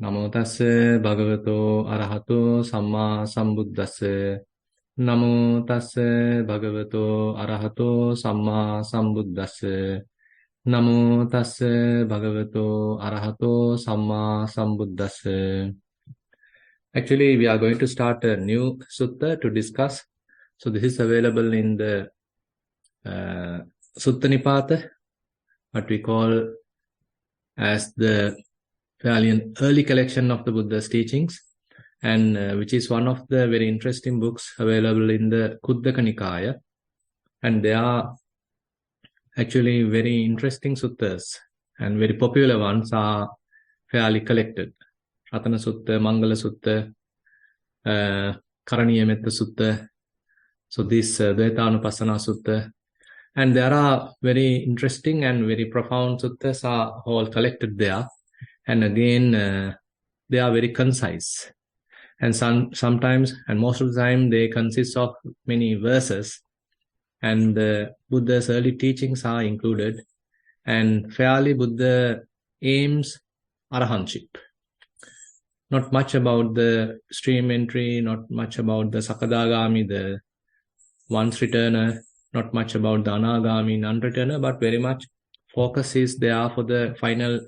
Namo tassa bhagavato arahato samma sambuddhassa. Namo tassa bhagavato arahato samma sambuddhassa. Namo tassa bhagavato arahato samma sambuddhassa. Actually, we are going to start a new sutta to discuss. So this is available in the Sutta Nipata, what we call as the fairly early collection of the Buddha's teachings, and which is one of the very interesting books available in the Khuddaka Nikaya. And they are actually very interesting suttas, and very popular ones are fairly collected. Ratana Sutta, Mangala Sutta, Karaniya Metta Sutta, so this Dvayatanupassana Sutta. And there are very interesting and very profound suttas are all collected there. And again, they are very concise. And sometimes, and most of the time, they consist of many verses. And Buddha's early teachings are included. And fairly, Buddha aims arahantship. Not much about the stream entry, not much about the Sakadagami, the once returner, not much about the Anagami, non-returner, but very much focus is there for the final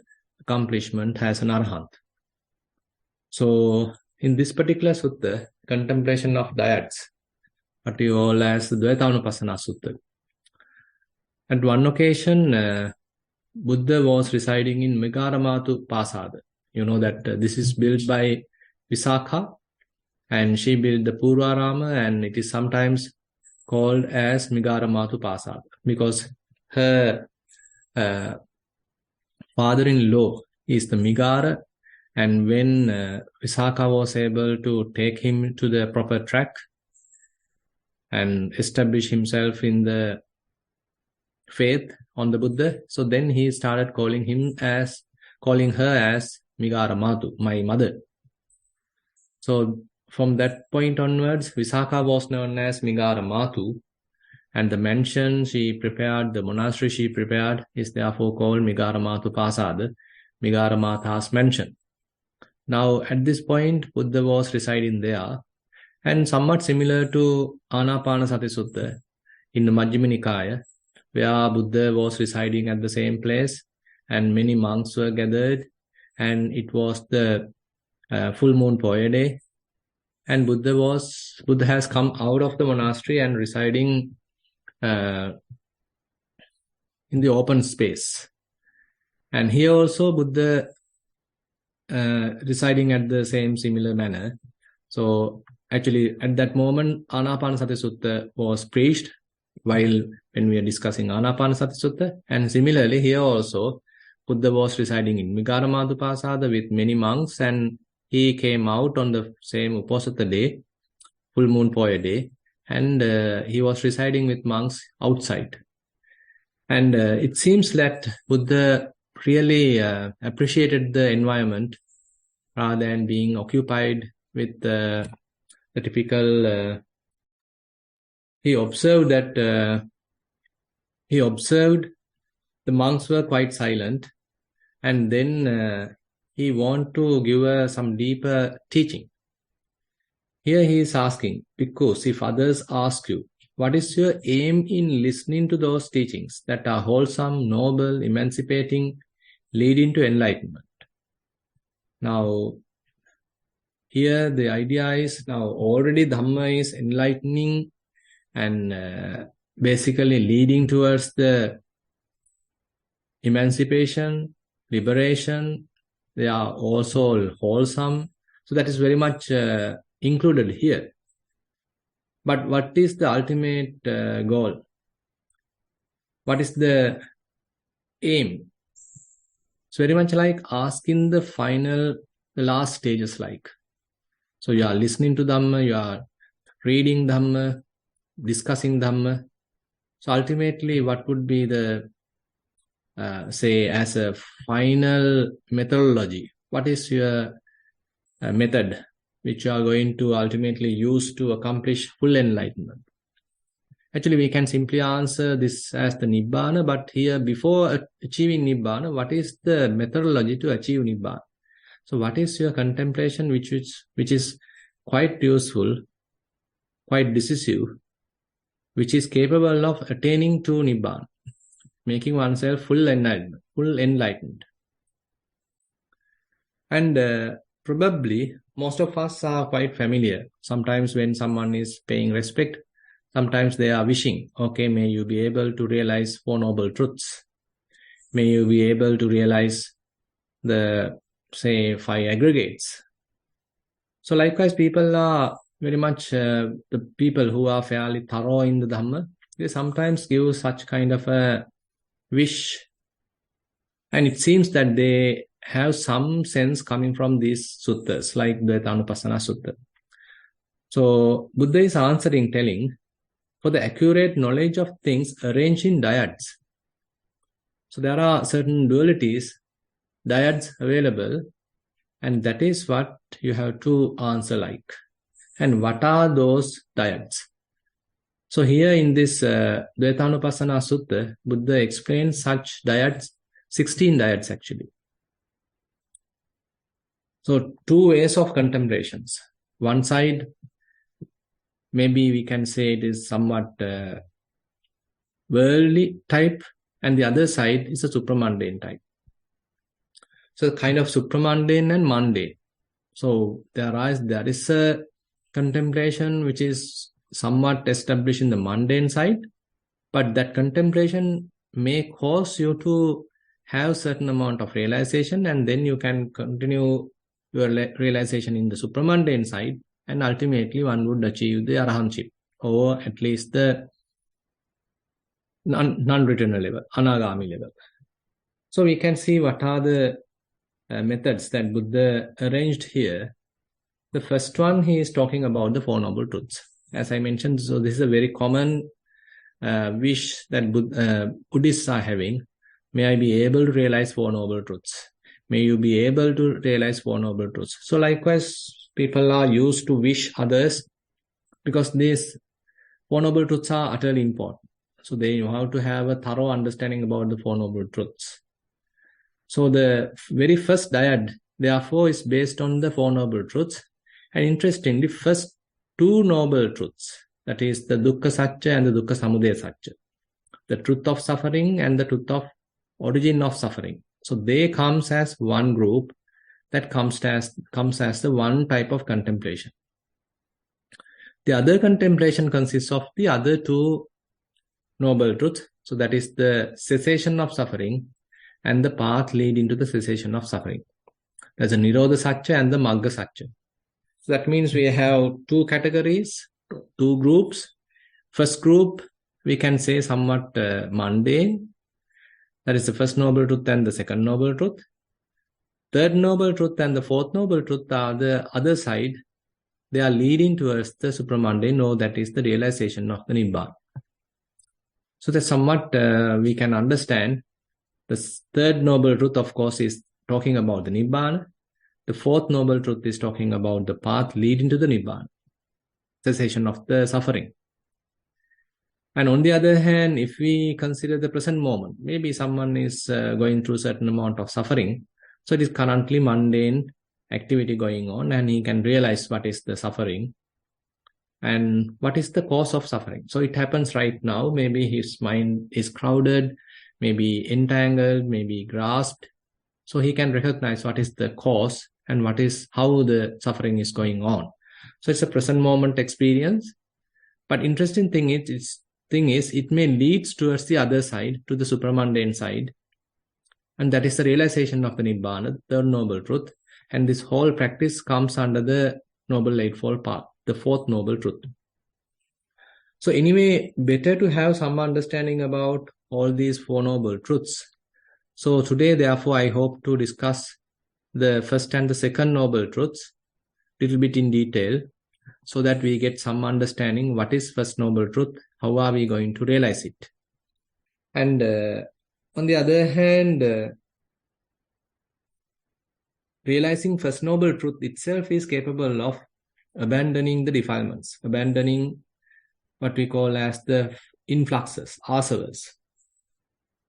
accomplishment as an arahant. So, in this particular sutta, contemplation of dayats, what we call as the Dvayatanupassana Sutta. At one occasion, Buddha was residing in Megaramatu Pasada. You know that this is built by Visakha, and she built the Purvarama, and it is sometimes called as Megaramatu Pasada because her father-in-law is the Migara, and when Visakha was able to take him to the proper track and establish himself in the faith on the Buddha, so then he started calling her as Migaramatu, my mother. So from that point onwards, Visakha was known as Migaramatu, and the mansion she prepared, the monastery she prepared, is therefore called Megaramatu Pasada, Megaramata's mansion. Now, at this point, Buddha was residing there, and somewhat similar to Anapanasati Sutta in the Majjhima Nikaya, where Buddha was residing at the same place, and many monks were gathered, and it was the full moon Poya day, and Buddha has come out of the monastery and residing in the open space. And here also Buddha residing at the same similar manner. So actually at that moment Anapanasati Sutta was preached when we are discussing Anapanasati Sutta. And similarly here also Buddha was residing in Megaramatu Pasada with many monks, and he came out on the same Uposatha day, full moon Poya day, and he was residing with monks outside. And it seems that Buddha really appreciated the environment rather than being occupied with the typical... he observed that the monks were quite silent, and then he wanted to give some deeper teaching. Here he is asking, because if others ask you, what is your aim in listening to those teachings that are wholesome, noble, emancipating, leading to enlightenment? Now, here the idea is now already Dhamma is enlightening and basically leading towards the emancipation, liberation. They are also wholesome. So that is very much included here. But what is the ultimate goal? What is the aim? It's very much like asking the last stages like. So you are listening to Dhamma, you are reading Dhamma, discussing Dhamma. So ultimately what would be the, say as a final methodology? What is your method which you are going to ultimately use to accomplish full enlightenment? Actually, we can simply answer this as the Nibbana, but here before achieving Nibbana, what is the methodology to achieve Nibbana? So what is your contemplation which is quite useful, quite decisive, which is capable of attaining to Nibbana, making oneself full enlightened. And probably most of us are quite familiar. Sometimes when someone is paying respect, sometimes they are wishing, okay, may you be able to realize Four Noble Truths. May you be able to realize the, say, 5 aggregates. So likewise, people are very much, the people who are fairly thorough in the Dhamma, they sometimes give such kind of a wish. And it seems that they have some sense coming from these suttas, like the Dvayatanupassana Sutta. So Buddha is answering, telling, for the accurate knowledge of things arranged in dyads. So there are certain dualities, dyads available, and that is what you have to answer like. And what are those dyads? So here in this Dvayatanupassana Sutta, Buddha explains such dyads, 16 dyads actually. So 2 ways of contemplations. One side, maybe we can say it is somewhat worldly type, and the other side is a supramundane type. So kind of supramundane and mundane. So there is a contemplation which is somewhat established in the mundane side, but that contemplation may cause you to have certain amount of realization, and then you can continue your realization in the supramundane side, and ultimately one would achieve the arahantship, or at least the non-returner level, anagami level. So we can see what are the methods that Buddha arranged here. The first one, he is talking about the Four Noble Truths. As I mentioned, so this is a very common wish that Buddhists are having. May I be able to realize Four Noble Truths. May you be able to realize Four Noble Truths. So likewise, people are used to wish others because these Four Noble Truths are utterly important. So they have to have a thorough understanding about the Four Noble Truths. So the very first dyad, therefore, is based on the Four Noble Truths. And interestingly, first 2 noble truths, that is the Dukkha Satcha and the Dukkha Samudaya Satcha, the truth of suffering and the truth of origin of suffering. So they comes as one group that comes as the one type of contemplation. The other contemplation consists of the other 2 noble truths. So that is the cessation of suffering and the path leading to the cessation of suffering. There's a Nirodha Satcha and the Magga Satcha. So that means we have 2 categories, 2 groups. First group, we can say somewhat mundane. That is the first noble truth and the second noble truth. Third noble truth and the fourth noble truth are the other side. They are leading towards the supramundane, or that is the realization of the Nibbana. So that somewhat we can understand. The third noble truth, of course, is talking about the Nibbana. The fourth noble truth is talking about the path leading to the Nibbana, cessation of the suffering. And on the other hand, if we consider the present moment, maybe someone is going through a certain amount of suffering. So it is currently mundane activity going on, and he can realize what is the suffering and what is the cause of suffering. So it happens right now. Maybe his mind is crowded, maybe entangled, maybe grasped. So he can recognize what is the cause and how the suffering is going on. So it's a present moment experience. But interesting thing is it may lead towards the other side, to the supramundane side. And that is the realization of the Nibbana, the third noble truth. And this whole practice comes under the Noble Eightfold Path, the fourth noble truth. So anyway, better to have some understanding about all these 4 noble truths. So today, therefore, I hope to discuss the first and the second noble truths a little bit in detail, so that we get some understanding what is first noble truth, how are we going to realize it. And on the other hand, realizing first noble truth itself is capable of abandoning the defilements, abandoning what we call as the influxes, asavas.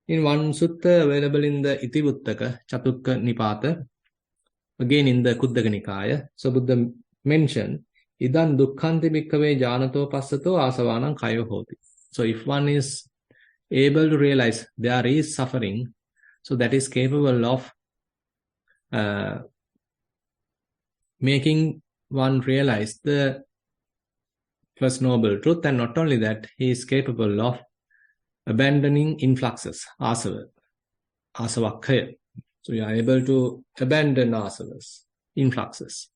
In one sutta available in the Itivuttaka, Chatukka Nipata, again in the Kuddaka Nikaya. So Buddha mentioned, Idan dukkhanti bhikkhave janato passato asavanam kayo hoti. So if one is able to realize there is suffering, so that is capable of making one realize the first noble truth, and not only that, he is capable of abandoning influxes, asavakkaya. So you are able to abandon asavas, influxes.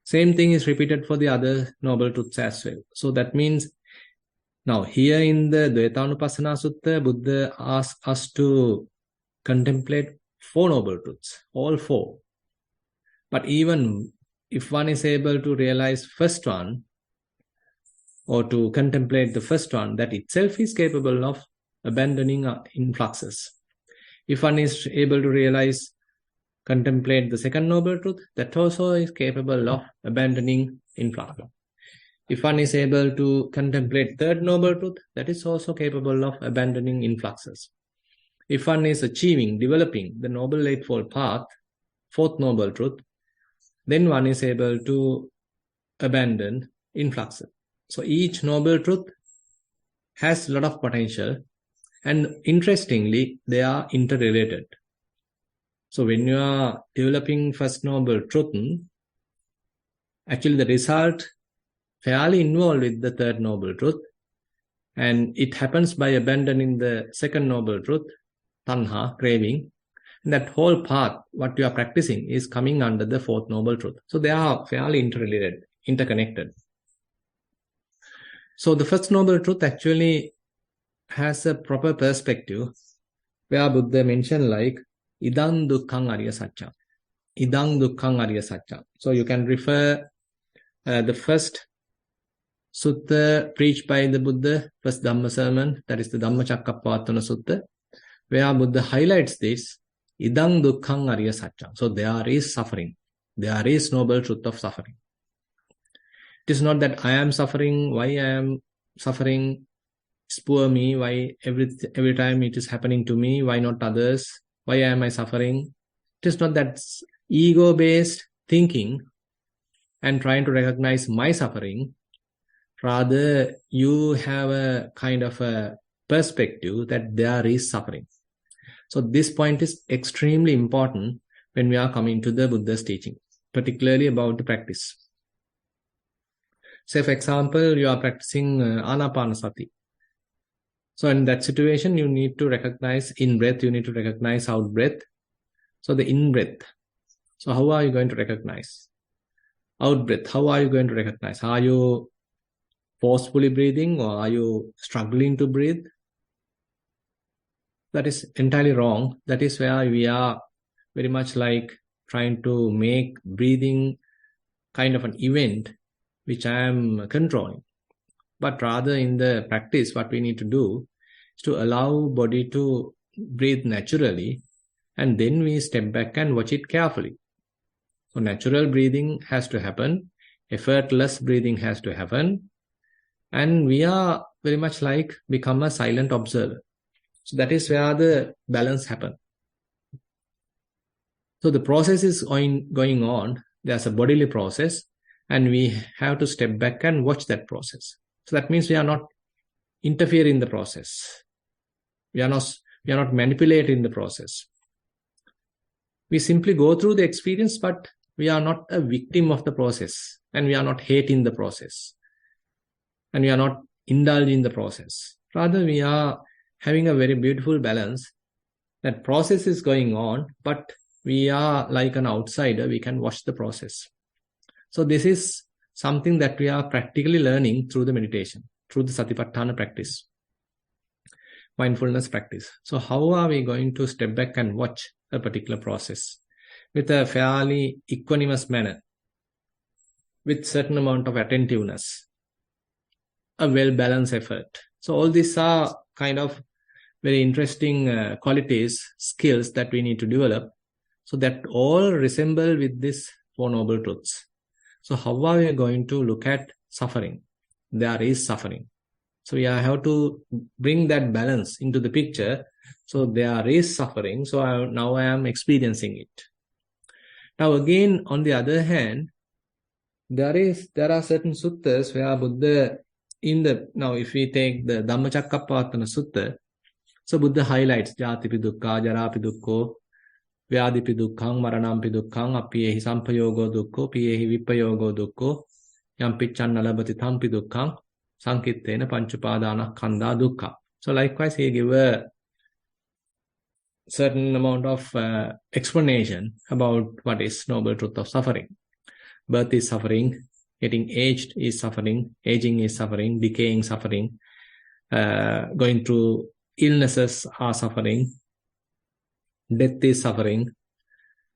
Same thing is repeated for the other noble truths as well. So that means now here in the Dvayatanupassana Sutta, Buddha asks us to contemplate 4 noble truths, all 4. But even if one is able to realize first one, or to contemplate the first one, that itself is capable of abandoning influxes. If one is able to realize, contemplate the second noble truth, that also is capable of abandoning influxes. If one is able to contemplate third noble truth, that is also capable of abandoning influxes. If one is achieving, developing the Noble Eightfold Path, fourth noble truth, then one is able to abandon influxes. So each noble truth has a lot of potential, and interestingly, they are interrelated. So when you are developing first noble truth, actually the result fairly involved with the third noble truth, and it happens by abandoning the second noble truth, tanha, craving. And that whole path, what you are practicing, is coming under the fourth noble truth. So they are fairly interrelated, interconnected. So the first noble truth actually has a proper perspective, where Buddha mentioned like idang dukkhang arya satcha. Idang dukkhang arya satcha. So you can refer the first sutta preached by the Buddha, first Dhamma sermon, that is the Dhammacakkappavattana Sutta, where Buddha highlights this, idang dukkhang arya satcha. So there is suffering. There is noble truth of suffering. It is not that I am suffering, why I am suffering, it's poor me, why every time it is happening to me, why not others, why am I suffering? It is not that ego-based thinking and trying to recognize my suffering. Rather, you have a kind of a perspective that there is suffering. So this point is extremely important when we are coming to the Buddha's teaching, particularly about the practice. Say, for example, you are practicing Anapanasati. So in that situation, you need to recognize in-breath, you need to recognize out-breath. So the in-breath. So how are you going to recognize? Out-breath, how are you going to recognize? Are you forcefully breathing, or are you struggling to breathe? That is entirely wrong. That is where we are very much like trying to make breathing kind of an event which I am controlling. But rather in the practice, what we need to do is to allow body to breathe naturally, and then we step back and watch it carefully. So natural breathing has to happen, effortless breathing has to happen, and we are very much like become a silent observer. So that is where the balance happens. So the process is going on. There's a bodily process, and we have to step back and watch that process. So that means we are not interfering in the process. We are not manipulating the process. We simply go through the experience, but we are not a victim of the process, and we are not hating the process, and we are not indulging the process. Rather, we are having a very beautiful balance. That process is going on, but we are like an outsider. We can watch the process. So this is something that we are practically learning through the meditation, through the Satipatthana practice, mindfulness practice. So how are we going to step back and watch a particular process with a fairly equanimous manner, with certain amount of attentiveness, a well-balanced effort? So all these are kind of very interesting qualities, skills that we need to develop, so that all resemble with these 4 noble truths. So how are we going to look at suffering? There is suffering. So we have to bring that balance into the picture. So there is suffering. So now I am experiencing it. Now again, on the other hand, there are certain suttas where Buddha, now if we take the Dhammacakkappavattana Sutta, so Buddha highlights Jatipi Dukkha, Jarapi Dukkho, Vyadipi Dukkhang, Maranampi Dukkhang, Apiyehi Sampayogo Dukkho, Piyehi Vipayogo Dukkho, Yampichanna Labati Thampi Dukkhang, Sankittena Panchupadana Kanda Dukkha. So likewise, he gave a certain amount of explanation about what is noble truth of suffering. Birth is suffering, getting aged is suffering, aging is suffering, decaying suffering, going through illnesses are suffering, death is suffering,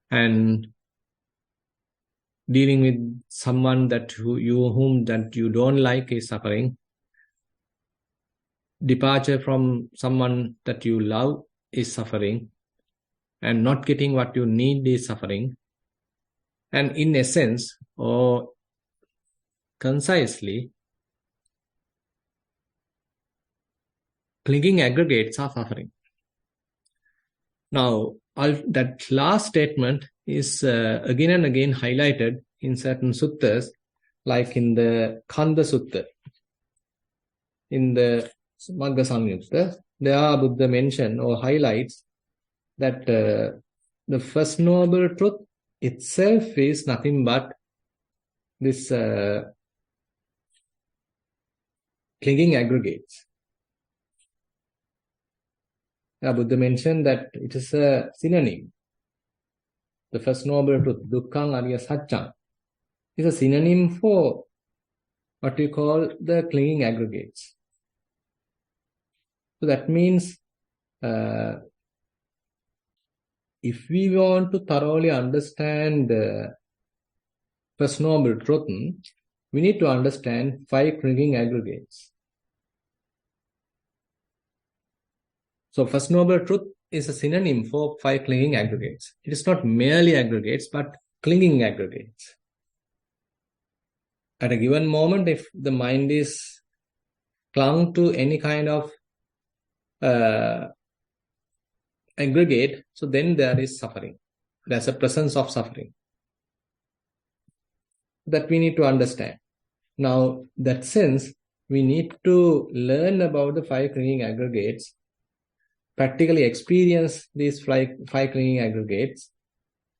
and dealing with someone whom you don't like is suffering. Departure from someone that you love is suffering, and not getting what you need is suffering. And in essence, or concisely, clinging aggregates are suffering. Now, that last statement is again and again highlighted in certain suttas, like in the Kanda Sutta, in the Magga Samyutta. There Buddha mentions or highlights that the first noble truth itself is nothing but this clinging aggregates. Buddha mentioned that it is a synonym. The first noble truth, Dukkhang Arya Satchang, is a synonym for what we call the clinging aggregates. So that means if we want to thoroughly understand the first noble truth, we need to understand 5 clinging aggregates. So first noble truth is a synonym for 5 clinging aggregates. It is not merely aggregates, but clinging aggregates. At a given moment, if the mind is clung to any kind of aggregate, so then there is suffering. There's a presence of suffering that we need to understand. Now, that sense, we need to learn about the 5 clinging aggregates, practically experience these 5 clinging aggregates.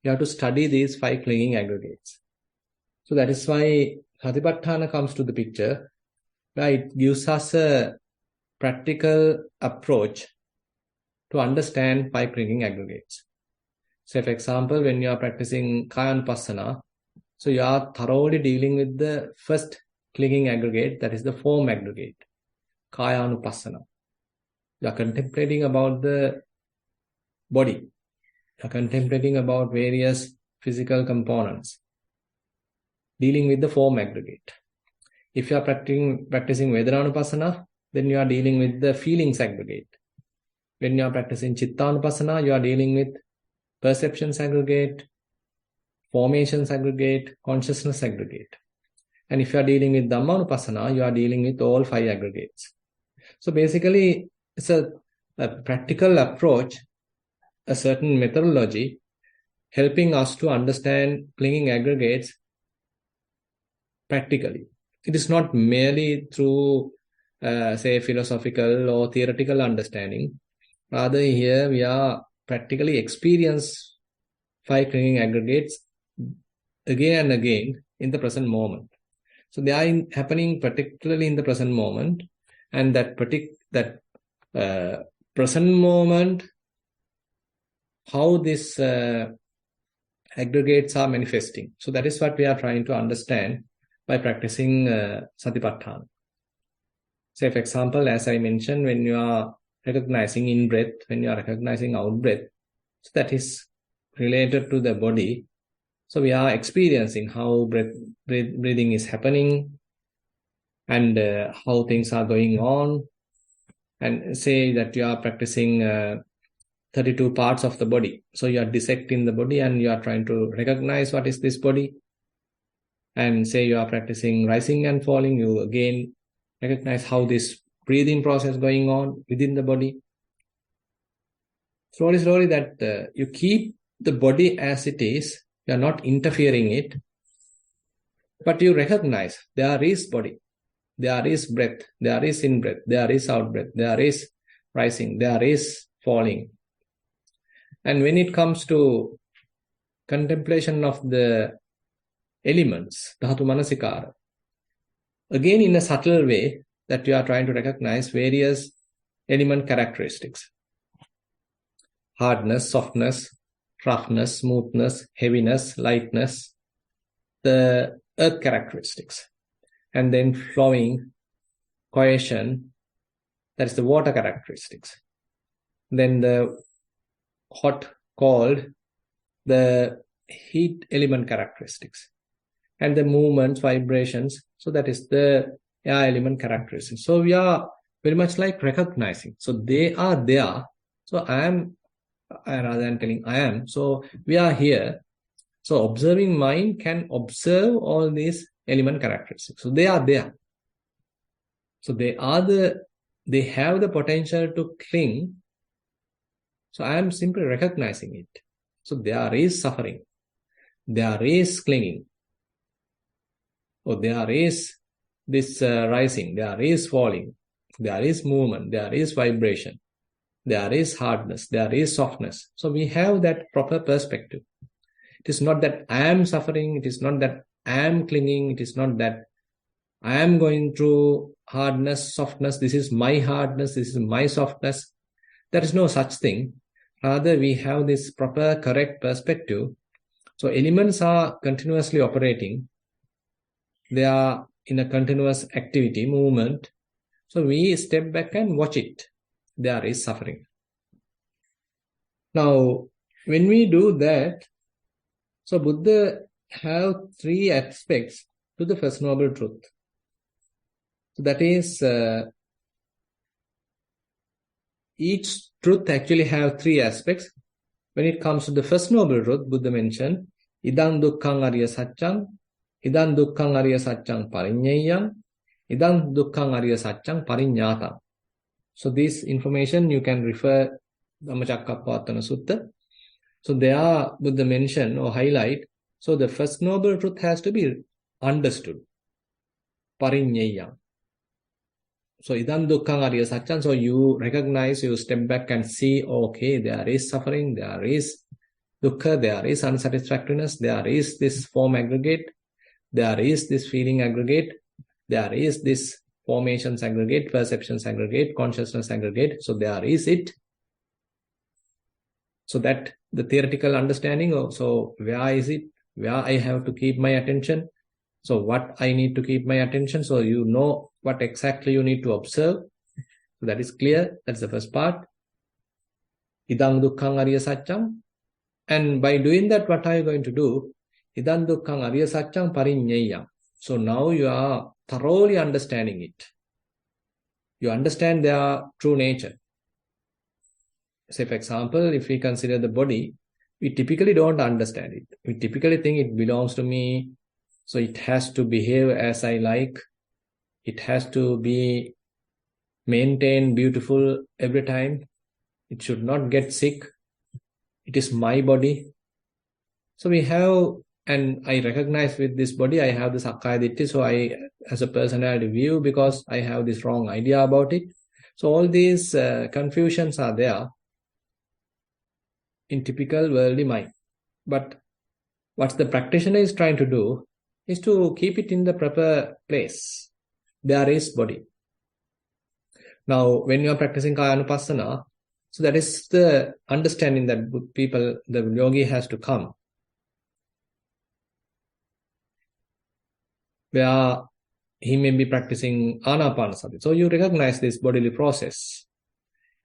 You have to study these 5 clinging aggregates. So that is why Satipatthana comes to the picture, where it gives us a practical approach to understand 5 clinging aggregates. So, for example, when you are practicing Kayanupassana, so you are thoroughly dealing with the first clinging aggregate, that is the form aggregate, Kayanupassana. You are contemplating about the body. You are contemplating about various physical components, dealing with the form aggregate. If you are practicing Vedananupassana, then you are dealing with the feelings aggregate. When you are practicing Chittanupassana, you are dealing with perceptions aggregate, formations aggregate, consciousness aggregate. And if you are dealing with Dhammanupassana, you are dealing with all 5 aggregates. So basically, it's a practical approach, a certain methodology, helping us to understand clinging aggregates practically. It is not merely through, say, philosophical or theoretical understanding. Rather, here we are practically experience 5 clinging aggregates again and again in the present moment. So they are happening particularly in the present moment, and that present moment, how these aggregates are manifesting. So that is what we are trying to understand by practicing Satipatthana. Say, for example, as I mentioned, when you are recognizing in breath, when you are recognizing out breath, so that is related to the body. So we are experiencing how breathing is happening and how things are going on. And say that you are practicing 32 parts of the body. So you are dissecting the body and you are trying to recognize what is this body. And say you are practicing rising and falling, you again recognize how this breathing process going on within the body. Slowly that you keep the body as it is, You are not interfering it, but you recognize there is body, there is breath, there is in-breath, there is out-breath, there is rising, there is falling. And when it comes to contemplation of the elements, dhatu manasikara, again in a subtle way that you are trying to recognize various element characteristics. Hardness, softness, roughness, smoothness, heaviness, lightness, the earth characteristics. And then flowing, cohesion, that is the water characteristics. Then the hot, cold, the heat element characteristics. And the movements, vibrations, so that is the air element characteristics. So we are very much like recognizing. So they are there. So I am, rather than telling I am. So we are here. So observing mind can observe all these element characteristics. So they are there. So they have the potential to cling. So I am simply recognizing it. So there is suffering. There is clinging. Or there is this rising. There is falling. There is movement. There is vibration. There is hardness. There is softness. So we have that proper perspective. It is not that I am suffering. It is not that I am clinging. It is not that I am going through hardness, softness. This is my hardness. This is my softness. There is no such thing. Rather, we have this proper, correct perspective. So elements are continuously operating. They are in a continuous activity, movement. So we step back and watch it. There is suffering. Now, when we do that, so Buddha have three aspects to the First Noble Truth. So that is, each truth actually have three aspects. When it comes to the First Noble Truth, Buddha mentioned, Idang Dukkhang Arya Satchang, Idang Dukkhang Arya Satchang Parinyayang, Idang Dukkhang Arya Satchang Parinyatang. So this information you can refer Dhammacakkappavattana Sutta. So there Buddha mention or highlight, so the First Noble Truth has to be understood. Parinyayang. So idam dukkhang arya satchang, so you recognize, you step back and see, okay, there is suffering, there is dukkha, there is unsatisfactoriness, there is this form aggregate, there is this feeling aggregate, there is this formations aggregate, perceptions aggregate, consciousness aggregate, so there is it. So that the theoretical understanding of, so where is it, where I have to keep my attention, so what I need to keep my attention, so you know what exactly you need to observe. So that is clear. That's the first part. Idang dukkhang arya satchang. And by doing that, what are you going to do? Idang dukkhang arya satchang parinyayam. So now you are thoroughly understanding it. You understand their true nature. Say, for example, if we consider the body, we typically don't understand it. We typically think it belongs to me. So it has to behave as I like. It has to be maintained beautiful every time. It should not get sick. It is my body. So we have, and I recognize with this body, I have the sakkaya ditthi. So I, as a personality view, because I have this wrong idea about it. So all these confusions are there in typical worldly mind. But what the practitioner is trying to do is to keep it in the proper place. There is body. Now, when you are practicing Kayanupassana, so that is the understanding that people, the yogi has to come. Where he may be practicing Anapanasati. So you recognize this bodily process.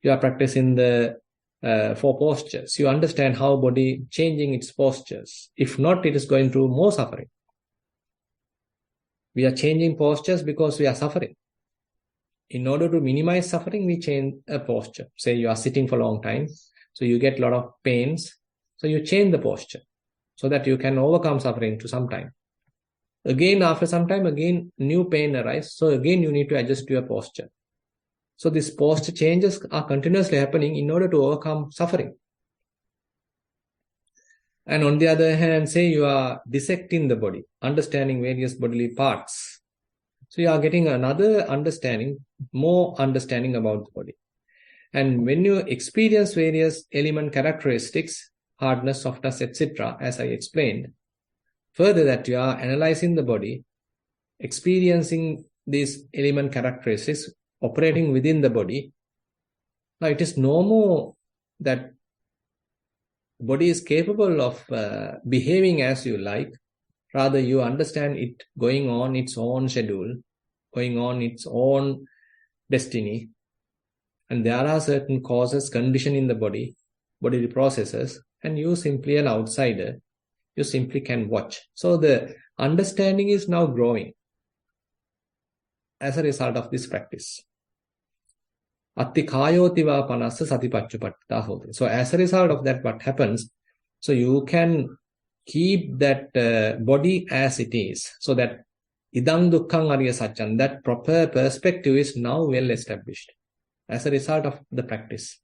You are practicing the 4 postures. You understand how body changing its postures. If not, it is going through more suffering. We are changing postures because we are suffering. In order to minimize suffering, we change a posture. Say you are sitting for a long time, so you get a lot of pains. So you change the posture so that you can overcome suffering to some time. Again, after some time, again, new pain arises. So again, you need to adjust your posture. So these posture changes are continuously happening in order to overcome suffering. And on the other hand, say you are dissecting the body, understanding various bodily parts. So you are getting another understanding, more understanding about the body. And when you experience various element characteristics, hardness, softness, etc., as I explained, further that you are analyzing the body, experiencing these element characteristics, operating within the body. Now it is no more that body is capable of behaving as you like. Rather, you understand it going on its own schedule, going on its own destiny. And there are certain causes, condition in the body, bodily processes, and you simply an outsider. You simply can watch. So the understanding is now growing as a result of this practice. Attikayotiva panassa satipachupatita hoti. So as a result of that, what happens? So you can keep that body as it is. So that idang dukkhang arya satcham, that proper perspective is now well established as a result of the practice.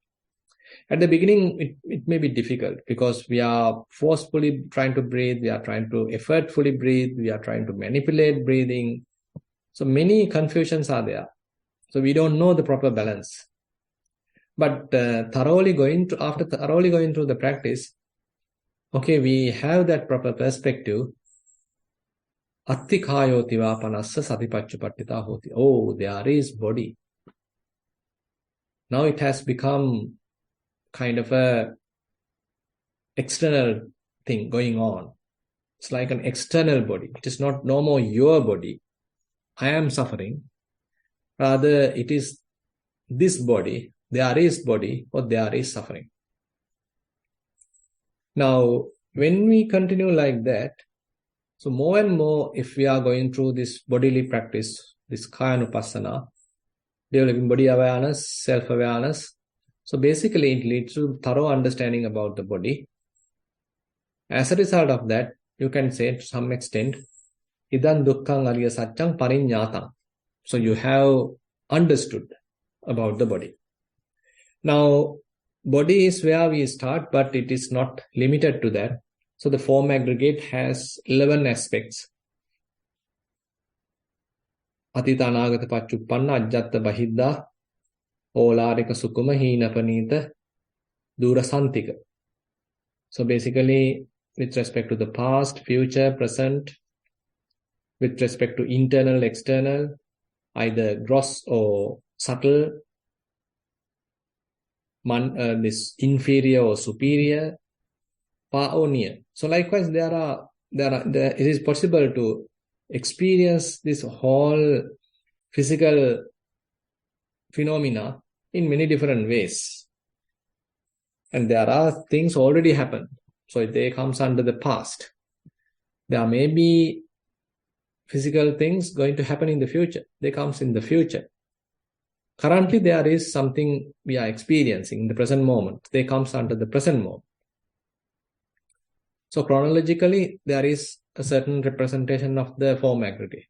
At the beginning, it may be difficult because we are forcefully trying to breathe, we are trying to effortfully breathe, we are trying to manipulate breathing. So many confusions are there. So we don't know the proper balance. But after thoroughly going through the practice, okay, we have that proper perspective. Attikayotiva panassa satipachupatita hoti. Oh, there is body. Now it has become kind of a external thing going on. It's like an external body. It is not no more your body. I am suffering. Rather, it is this body. There is body or there is suffering. Now, when we continue like that, so more and more, if we are going through this bodily practice, this Kayanupassana, developing body awareness, self-awareness. So basically, it leads to thorough understanding about the body. As a result of that, you can say to some extent, idang dukkhang arya satchang pariññātaṃ. So you have understood about the body. Now, body is where we start, but it is not limited to that. So the form aggregate has 11 aspects. Atita anagata pacchuppanna ajjatta bahidda ඕලාරික සුකුම හීනපනීත දුරසන්තික. So basically, with respect to the past, future, present, with respect to internal, external, either gross or subtle, this inferior or superior, far or near. So likewise, it is possible to experience this whole physical phenomena in many different ways. And there are things already happened. So they comes under the past. There may be physical things going to happen in the future. They comes in the future. Currently, there is something we are experiencing in the present moment. They comes under the present moment. So chronologically, there is a certain representation of the form aggregate.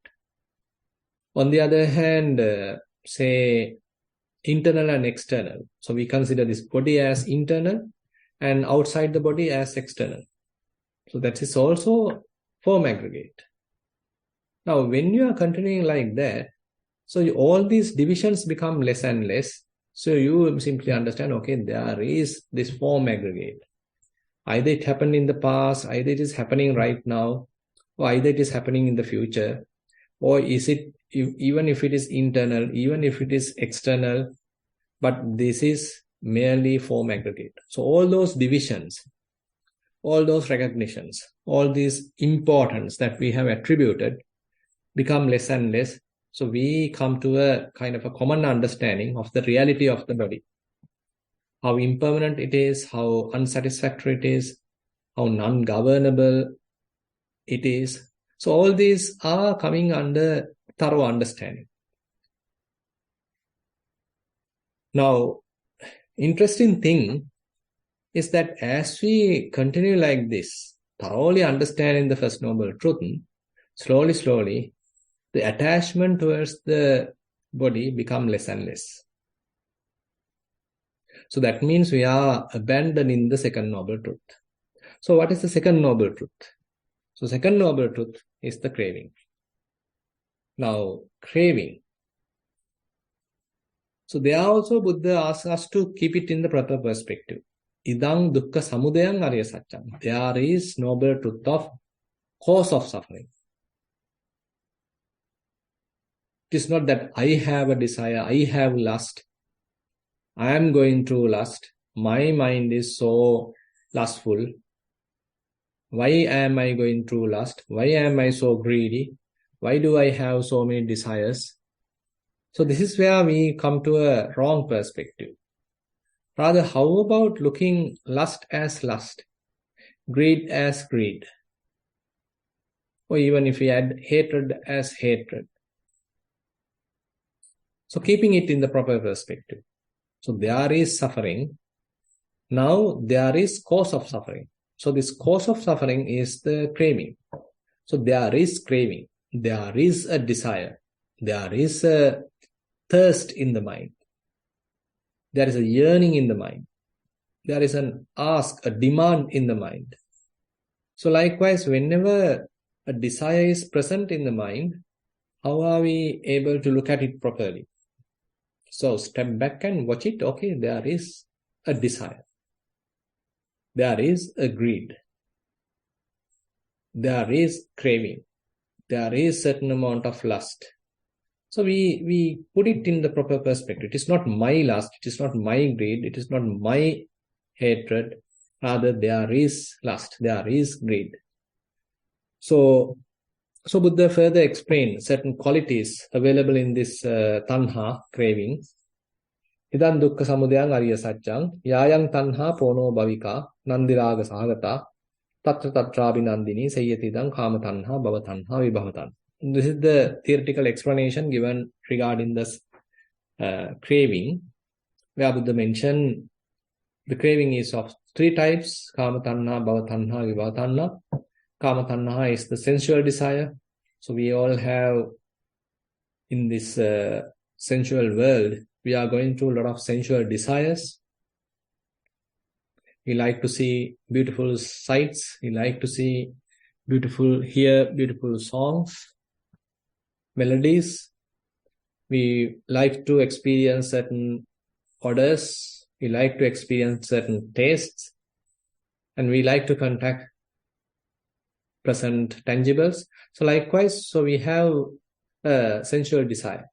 On the other hand, say internal and external. So we consider this body as internal and outside the body as external. So that is also form aggregate. Now, when you are continuing like that, so all these divisions become less and less. So you simply understand, okay, there is this form aggregate. Either it happened in the past, either it is happening right now, or either it is happening in the future, or is it, even if it is internal, even if it is external, but this is merely form aggregate. So all those divisions, all those recognitions, all these importance that we have attributed become less and less. So we come to a kind of a common understanding of the reality of the body. How impermanent it is, how unsatisfactory it is, how non-governable it is. So all these are coming under thorough understanding. Now, interesting thing is that as we continue like this, thoroughly understanding the First Noble Truth, slowly, the attachment towards the body become less and less. So that means we are abandoning the Second Noble Truth. So what is the second noble truth? So second noble truth is the craving. Now, craving. So there also Buddha asks us to keep it in the proper perspective. Idang dukkha samudayang arya satyam. There is noble truth of cause of suffering. It is not that I have a desire, I have lust, I am going through lust, my mind is so lustful. Why am I going through lust? Why am I so greedy? Why do I have so many desires? So this is where we come to a wrong perspective. Rather, how about looking lust as lust, greed as greed, or even if we add hatred as hatred. So keeping it in the proper perspective. So there is suffering. Now there is cause of suffering. So this cause of suffering is the craving. So there is craving. There is a desire. There is a thirst in the mind. There is a yearning in the mind. There is an ask, a demand in the mind. So likewise, whenever a desire is present in the mind, how are we able to look at it properly? So step back and watch it. Okay, there is a desire. There is a greed. There is craving. There is certain amount of lust. So we put it in the proper perspective. It is not my lust. It is not my greed. It is not my hatred. Rather, there is lust. There is greed. So Buddha further explained certain qualities available in this tanha, craving. Idam dukkha samudayang arya satyang, yayang tanha pono bhavika, nandiraga sahagata, tatra tatra abhinandini, sayyatidam kama tanha, bhava tanha, vibhavatan. This is the theoretical explanation given regarding this craving, where Buddha mentioned the craving is of three types: kama tanha, bhava tanha, vibhava tanha. Kama tanha is the sensual desire. So we all have in this sensual world, we are going through a lot of sensual desires. We like to see beautiful sights. We like to hear beautiful songs, melodies. We like to experience certain odors. We like to experience certain tastes. And we like to contact present tangibles. So likewise, so we have a sensual desire.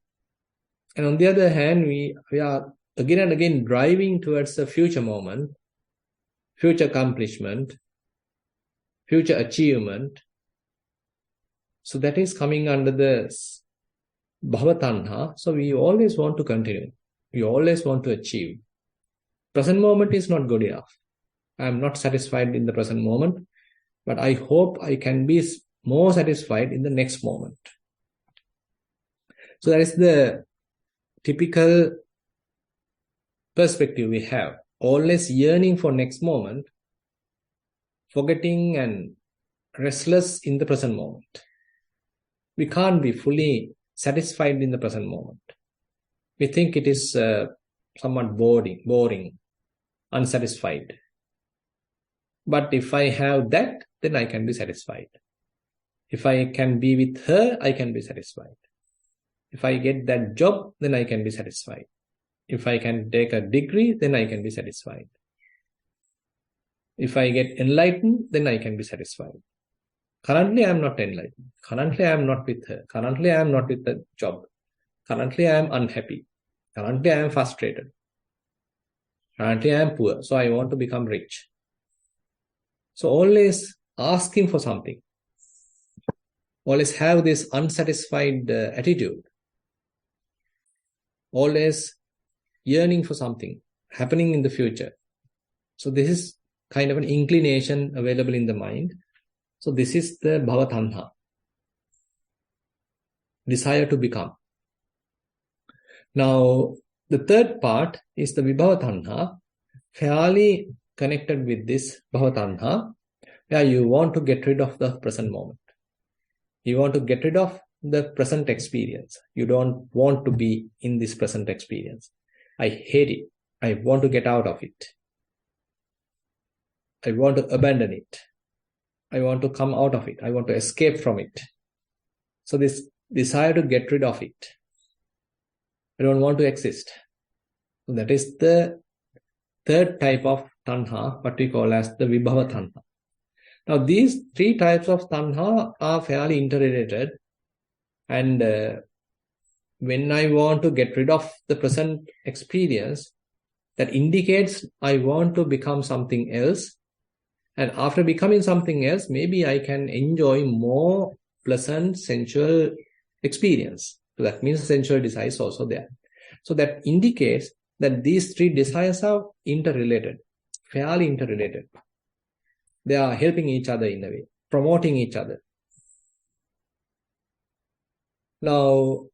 And on the other hand, we are again and again driving towards a future moment, future accomplishment, future achievement. So that is coming under the bhava tanha. So we always want to continue. We always want to achieve. Present moment is not good enough. I am not satisfied in the present moment, but I hope I can be more satisfied in the next moment. So that is the typical perspective we have. Always yearning for next moment, forgetting and restless in the present moment. We can't be fully satisfied in the present moment. We think it is somewhat boring, unsatisfied. But if I have that, then I can be satisfied. If I can be with her, I can be satisfied. If I get that job, then I can be satisfied. If I can take a degree, then I can be satisfied. If I get enlightened, then I can be satisfied. Currently, I am not enlightened. Currently, I am not with her. Currently, I am not with the job. Currently, I am unhappy. Currently, I am frustrated. Currently, I am poor. So, I want to become rich. So, always asking for something. Always have this unsatisfied attitude. Always yearning for something happening in the future. So this is kind of an inclination available in the mind. So this is the bhava tanha, desire to become. Now, the third part is the vibhava tanha, fairly connected with this bhava tanha, where you want to get rid of the present moment. You want to get rid of the present experience. You don't want to be in this present experience. I hate it. I want to get out of it. I want to abandon it. I want to come out of it. I want to escape from it. So this desire to get rid of it. I don't want to exist. So that is the third type of tanha, what we call as the vibhava tanha. Now these three types of tanha are fairly interrelated, and when I want to get rid of the present experience, that indicates I want to become something else. And after becoming something else, maybe I can enjoy more pleasant sensual experience. So that means sensual desire is also there. So that indicates that these three desires are interrelated, fairly interrelated. They are helping each other in a way, promoting each other. Now,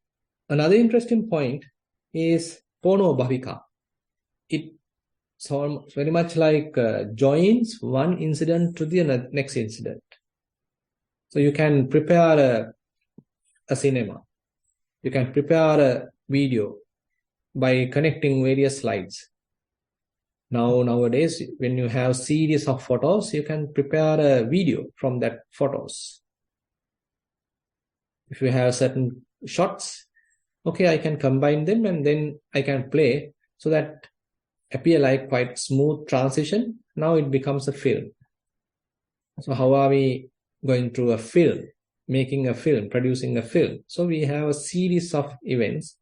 another interesting point is pono bhavika. It sounds very much like joins one incident to the next incident. So you can prepare a cinema. You can prepare a video by connecting various slides. Nowadays, when you have series of photos, you can prepare a video from that photos. If you have certain shots, okay, I can combine them and then I can play so that appear like quite smooth transition. Now it becomes a film. So how are we going through a film, making a film, producing a film? So we have a series of events.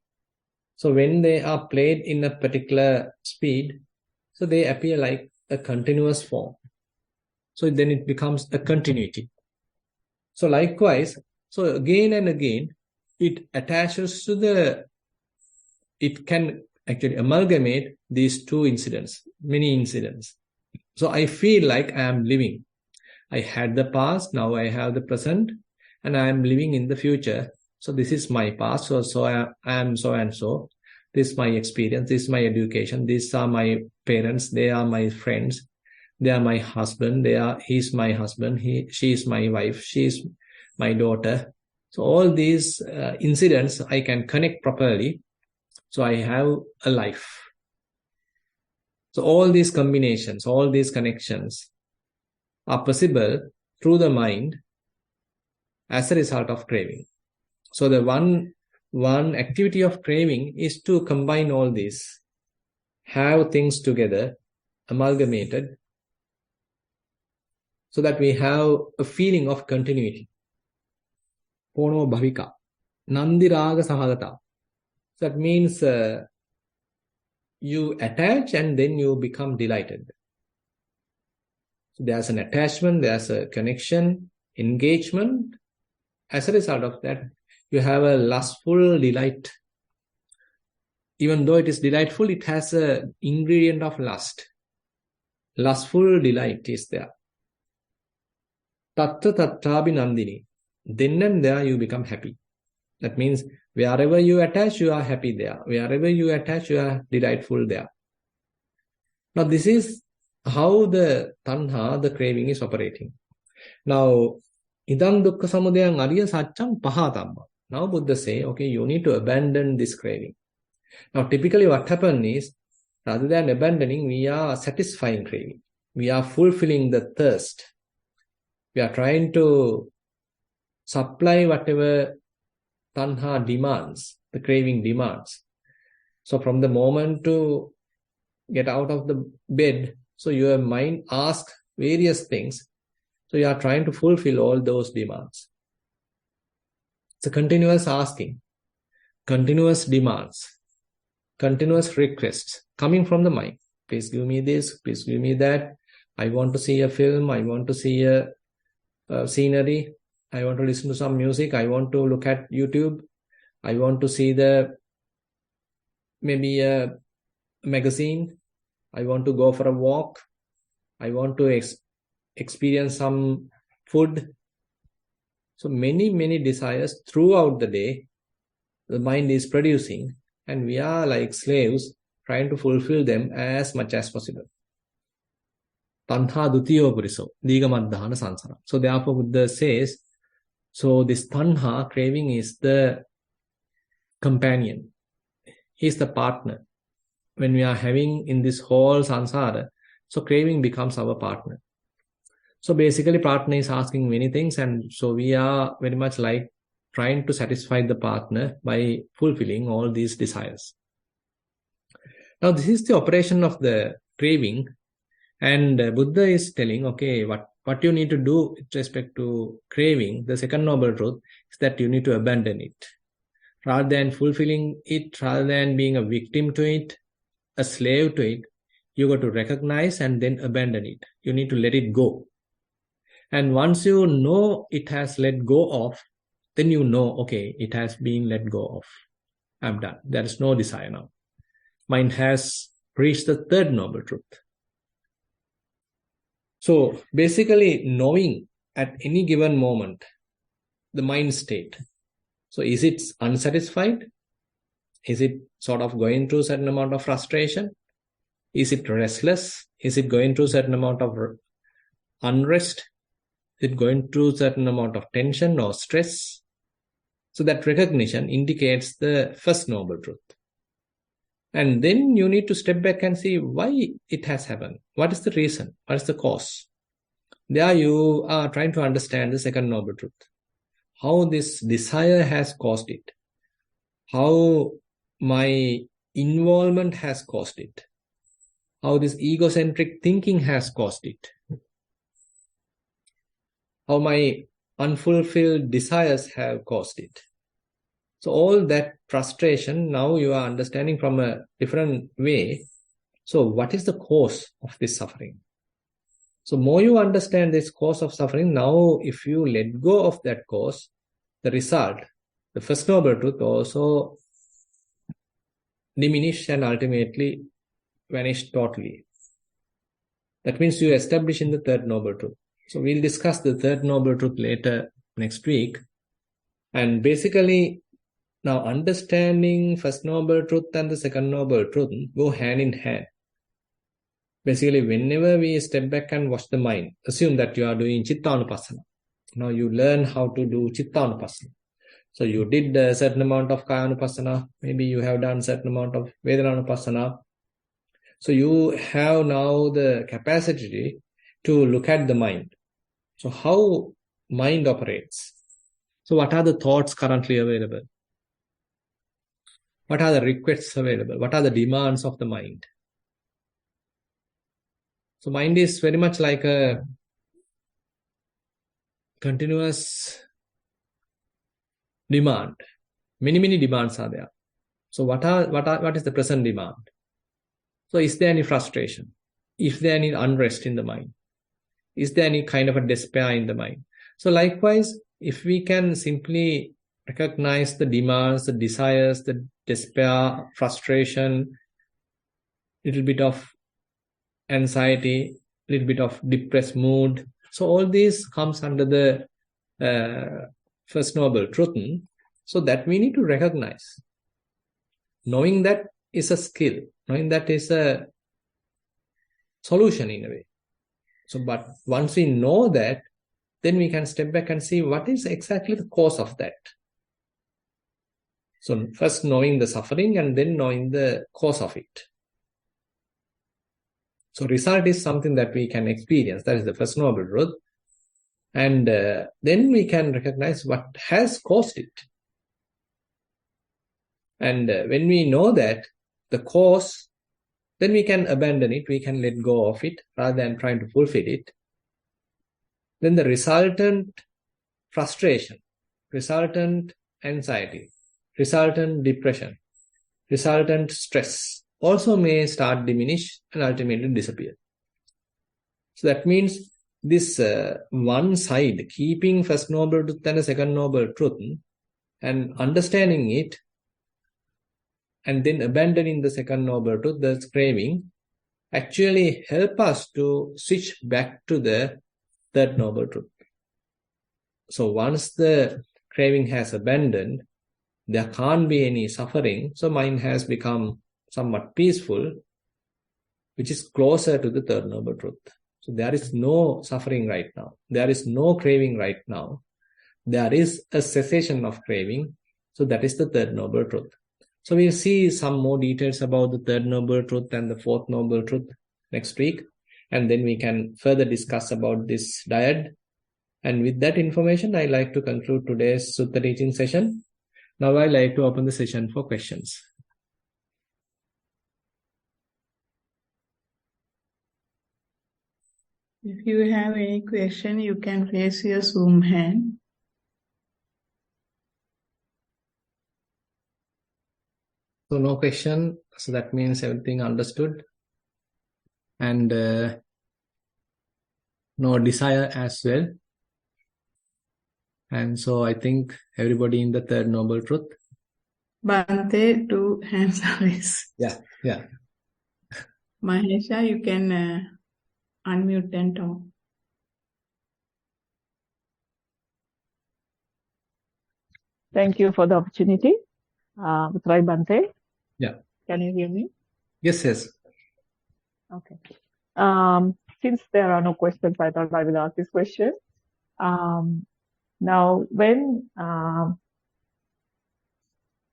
So when they are played in a particular speed, so they appear like a continuous form. So then it becomes a continuity. So likewise, so again and again, it attaches to it can actually amalgamate these two incidents, many incidents. So I feel like I am living. I had the past, now I have the present, and I am living in the future. So this is my past, so I am so and so. This is my experience, this is my education, these are my parents, they are my friends, they are my husband, he's my husband, she is my wife, she is my daughter. So all these incidents I can connect properly. So I have a life. So all these combinations, all these connections are possible through the mind as a result of craving. So the one activity of craving is to combine all these, have things together, amalgamated, so that we have a feeling of continuity. Pono bhavika, nandiraga sahagata. So that means you attach and then you become delighted. So there's an attachment, there's a connection, engagement. As a result of that, you have a lustful delight. Even though it is delightful, it has an ingredient of lust. Lustful delight is there. Tattva tattvabi nandini. Then and there you become happy. That means wherever you attach, you are happy there. Wherever you attach, you are delightful there. Now this is how the tanha, the craving, is operating. Now, idang dukkha samudayang ariya saccam pahatamma. Now Buddha say, okay, you need to abandon this craving. Now typically what happens is, rather than abandoning, we are satisfying craving. We are fulfilling the thirst. We are trying to supply whatever tanha demands, the craving demands. So from the moment to get out of the bed, so your mind asks various things. So you are trying to fulfill all those demands. It's a continuous asking, continuous demands, continuous requests coming from the mind. Please give me this, please give me that. I want to see a film, I want to see a scenery, I want to listen to some music, I want to look at YouTube, I want to see maybe a magazine, I want to go for a walk, I want to experience some food. So many desires throughout the day, the mind is producing, and we are like slaves trying to fulfill them as much as possible. Tanha dutiyo puriso, digamadhana sansara. So therefore Buddha says, so this tanha, craving, is the companion. He is the partner. When we are having in this whole sansara, so craving becomes our partner. So basically, partner is asking many things, and so we are very much like trying to satisfy the partner by fulfilling all these desires. Now, this is the operation of the craving, and Buddha is telling, okay, what you need to do with respect to craving, the second noble truth is that you need to abandon it. Rather than fulfilling it, rather than being a victim to it, a slave to it, you got to recognize and then abandon it. You need to let it go. And once you know it has let go of, then you know, okay, it has been let go of. I'm done. There is no desire now. Mind has reached the third noble truth. So basically knowing at any given moment the mind state. So is it unsatisfied? Is it sort of going through a certain amount of frustration? Is it restless? Is it going through a certain amount of unrest? Is it going through a certain amount of tension or stress? So that recognition indicates the first noble truth. And then you need to step back and see why it has happened. What is the reason? What is the cause? There you are trying to understand the second noble truth. How this desire has caused it. How my involvement has caused it. How this egocentric thinking has caused it. How my unfulfilled desires have caused it. So all that frustration, now you are understanding from a different way. So what is the cause of this suffering? So more you understand this cause of suffering, now if you let go of that cause, the result, the first noble truth also diminish and ultimately vanish totally. That means you establish in the third noble truth. So we'll discuss the third noble truth later next week. And basically, now understanding first noble truth and the second noble truth go hand in hand. Basically, whenever we step back and watch the mind, assume that you are doing Chittanupassana. Now you learn how to do Chittanupassana. So you did a certain amount of Kayanupassana. Maybe you have done a certain amount of Vedananupassana. So you have now the capacity to look at the mind. So how mind operates. So what are the thoughts currently available? What are the requests available? What are the demands of the mind? So mind is very much like a continuous demand. Many demands are there. So what is the present demand? So is there any frustration? Is there any unrest in the mind? Is there any kind of a despair in the mind? So likewise, if we can simply recognize the demands, the desires, the despair, frustration, little bit of anxiety, little bit of depressed mood. So all this comes under the first noble truth. So that we need to recognize. Knowing that is a skill. Knowing that is a solution in a way. So, but once we know that, then we can step back and see what is exactly the cause of that. So first knowing the suffering and then knowing the cause of it. So result is something that we can experience. That is the first noble truth. And then we can recognize what has caused it. And when we know that, the cause, then we can abandon it. We can let go of it rather than trying to fulfill it. Then the resultant frustration, resultant anxiety, resultant depression, resultant stress also may start diminish and ultimately disappear. So that means this one side, keeping first noble truth and the second noble truth and understanding it and then abandoning the second noble truth, the craving, actually help us to switch back to the third noble truth. So once the craving has abandoned, there can't be any suffering. So mind has become somewhat peaceful, which is closer to the third noble truth. So there is no suffering right now. There is no craving right now. There is a cessation of craving. So that is the third noble truth. So we'll see some more details about the third noble truth and the fourth noble truth next week. and then we can further discuss about this diet. And with that information, I like to conclude today's Sutta teaching session. Now I like to open the session for questions. If you have any question, you can raise your Zoom hand. So no question. So that means everything understood. And no desire as well. And so I think everybody in the third noble truth. Bante, 2 hands are raised. Yeah. Mahesha, you can unmute and talk. Thank you for the opportunity. Try Bante. Yeah. Can you hear me? Yes. Okay. Since there are no questions, I thought I will ask this question. Now, when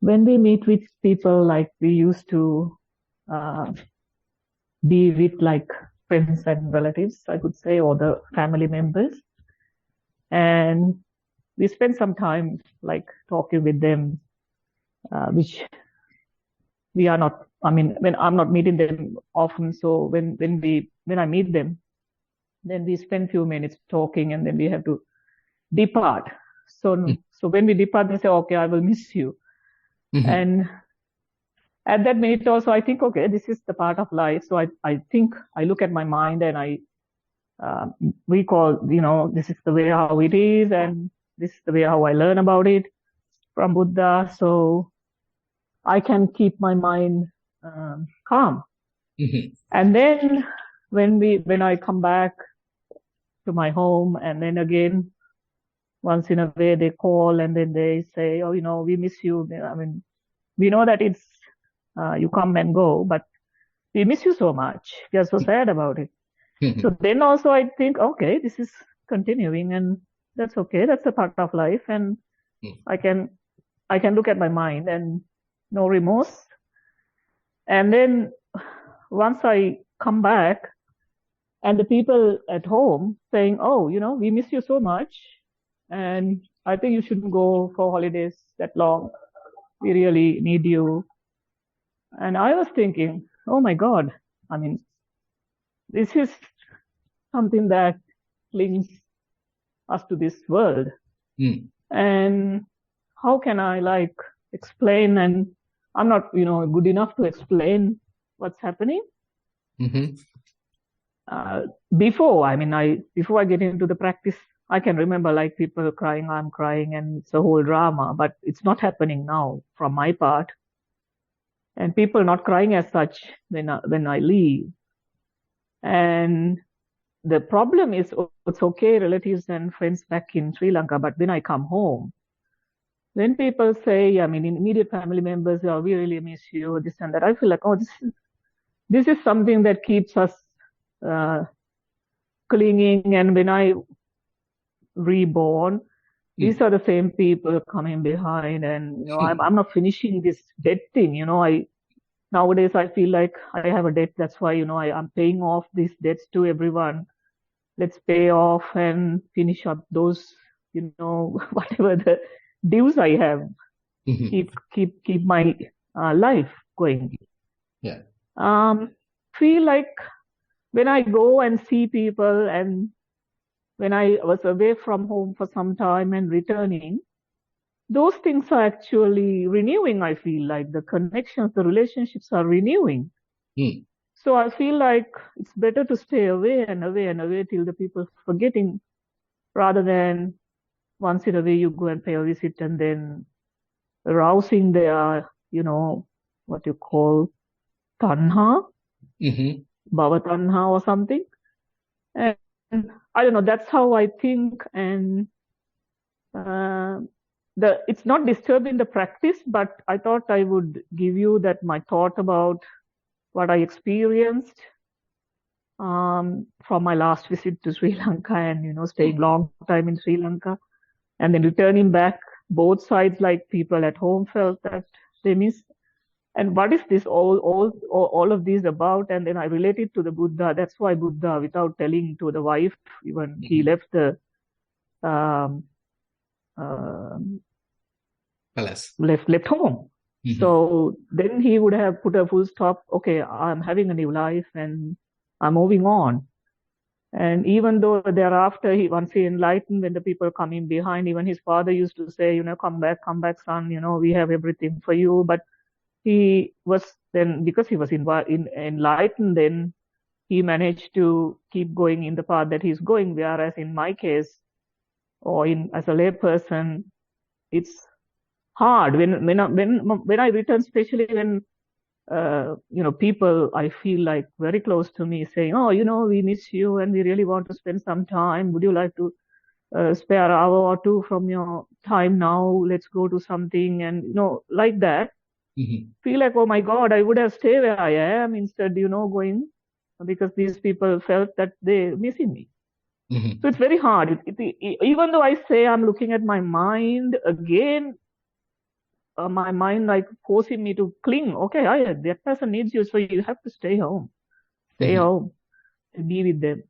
we meet with people like we used to be with, like friends and relatives, I could say, or the family members, and we spend some time like talking with them, which we are not. I mean, when I'm not meeting them often, so when I meet them, then we spend few minutes talking, and then we have to depart. So when we depart, they say, "Okay, I will miss you." And at that minute also, I think, okay, this is the part of life. So I think I look at my mind and I recall, this is the way how it is, and this is the way how I learn about it from Buddha. So I can keep my mind calm. And then when I come back to my home, and then again, once in a way they call and then they say, "Oh, we miss you." I mean, we know that it's you come and go, but we miss you so much. We are so sad about it. So then also I think, okay, this is continuing, and that's okay. That's a part of life, and I can look at my mind and no remorse. And then once I come back, and the people at home saying, "Oh, we miss you so much, and I think you shouldn't go for holidays that long. We really need you." And I was thinking, oh my God, I mean, this is something that links us to this world. And how can I explain? And I'm not, good enough to explain what's happening. Before I get into the practice, I can remember people crying, I'm crying, and it's a whole drama, but it's not happening now from my part. And people not crying as such when I leave. And the problem is, it's okay, relatives and friends back in Sri Lanka, but when I come home, when people say, immediate family members, "Oh, we really miss you," this and that, I feel like, oh, this is something that keeps us clinging. And when I reborn, these are the same people coming behind, and I'm not finishing this debt thing. Nowadays I feel like I have a debt. That's why I'm paying off these debts to everyone. Let's pay off and finish up those whatever the dues I have. Keep my life going. Feel like when I go and see people, and when I was away from home for some time and returning, those things are actually renewing. I feel like the connections, the relationships are renewing. So I feel like it's better to stay away and away and away till the people forgetting, rather than once in a way you go and pay a visit and then arousing their, what you call tanha, bhava tanha or something. And I don't know, that's how I think. And it's not disturbing the practice, but I thought I would give you my thought about what I experienced from my last visit to Sri Lanka, and staying long time in Sri Lanka, and then returning back. Both sides, like people at home felt that they miss, And what is this all of these about? And then I relate it to the Buddha. That's why Buddha, without telling to the wife, even he left the Palace. left home. So then he would have put a full stop. Okay, I'm having a new life and I'm moving on. And even though thereafter, once he enlightened, when the people coming behind, even his father used to say, come back, son, we have everything for you. But he was then, because he was enlightened, then he managed to keep going in the path that he's going. Whereas in my case, or as a lay person, it's hard when I return, especially when people I feel like very close to me saying, oh, we miss you and we really want to spend some time. Would you like to spare an hour or two from your time now? Let's go to something, and like that. Feel like, oh my God, I would have stayed where I am instead, going, because these people felt that they're missing me. So it's very hard. Even though I say I'm looking at my mind again, my mind like forcing me to cling. Okay, that person needs you, so you have to stay home. Stay home and be with them.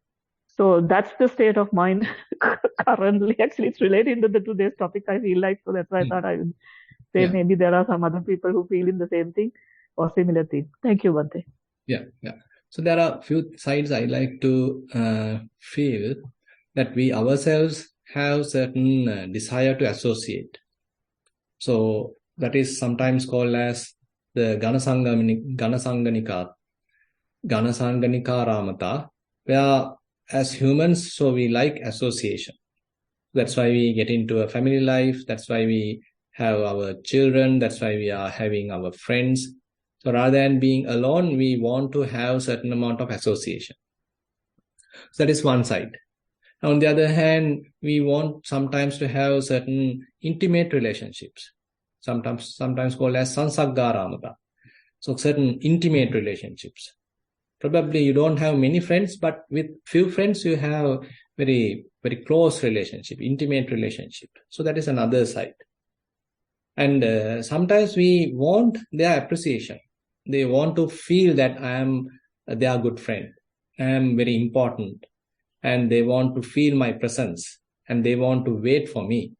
So that's the state of mind currently. Actually, it's related to today's topic, I feel like. So that's why I thought I would say maybe there are some other people who feel in the same thing or similar thing. Thank you, Bhante. Yeah. So there are a few sides I like to feel that we ourselves have certain desire to associate. So that is sometimes called as the Ganasanganika Ramata, where as humans, so we like association. That's why we get into a family life. That's why we have our children. That's why we are having our friends. So rather than being alone, we want to have a certain amount of association. So that is one side. On the other hand, we want sometimes to have certain intimate relationships, sometimes called as Sansaggaramata. So certain intimate relationships. Probably you don't have many friends, but with few friends you have very, very close relationship, intimate relationship. So that is another side. And sometimes we want their appreciation. They want to feel that I am their good friend. I am very important. And they want to feel my presence. And they want to wait for me.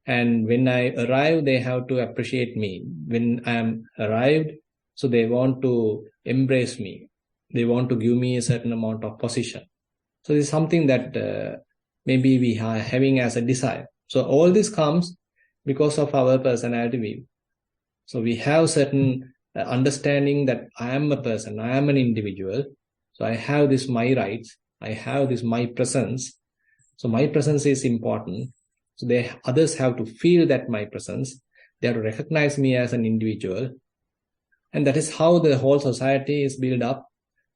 And when I arrive, they have to appreciate me. When I am arrived, so they want to embrace me. They want to give me a certain amount of position. So this is something that maybe we are having as a desire. So all this comes because of our personality view. So we have certain understanding that I am a person, I am an individual. So I have this my rights, I have this my presence. So my presence is important. So others have to feel that my presence. They have to recognize me as an individual. And that is how the whole society is built up.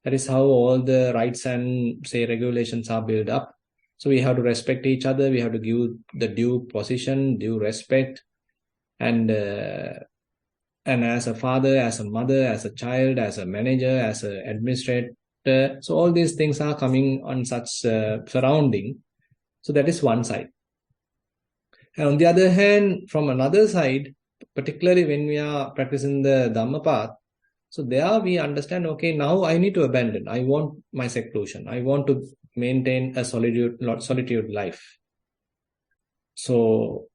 That is how all the rights and, say, regulations are built up. So we have to respect each other. We have to give the due position, due respect. And as a father, as a mother, as a child, as a manager, as an administrator. So all these things are coming on such surrounding. So that is one side. And on the other hand, from another side, particularly when we are practicing the Dhamma path, so there we understand, okay, now I need to abandon. I want my seclusion. I want to maintain a solitude life. So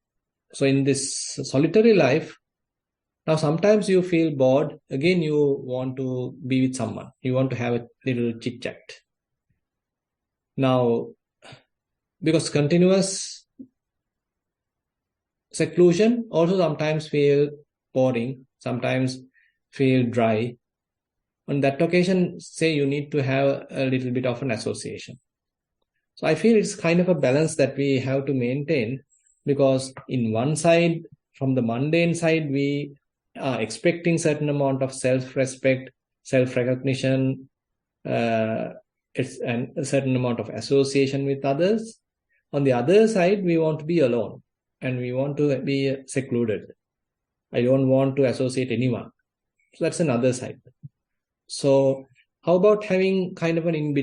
in this solitary life, now sometimes you feel bored. Again, you want to be with someone. You want to have a little chit chat. Now, because continuous seclusion also sometimes feel boring, sometimes feel dry. On that occasion, say you need to have a little bit of an association. So I feel it's kind of a balance that we have to maintain, because in one side, from the mundane side, we are expecting certain amount of self-respect, self-recognition, and a certain amount of association with others. On the other side, we want to be alone and we want to be secluded. I don't want to associate anyone. So that's another side. So how about having kind of an in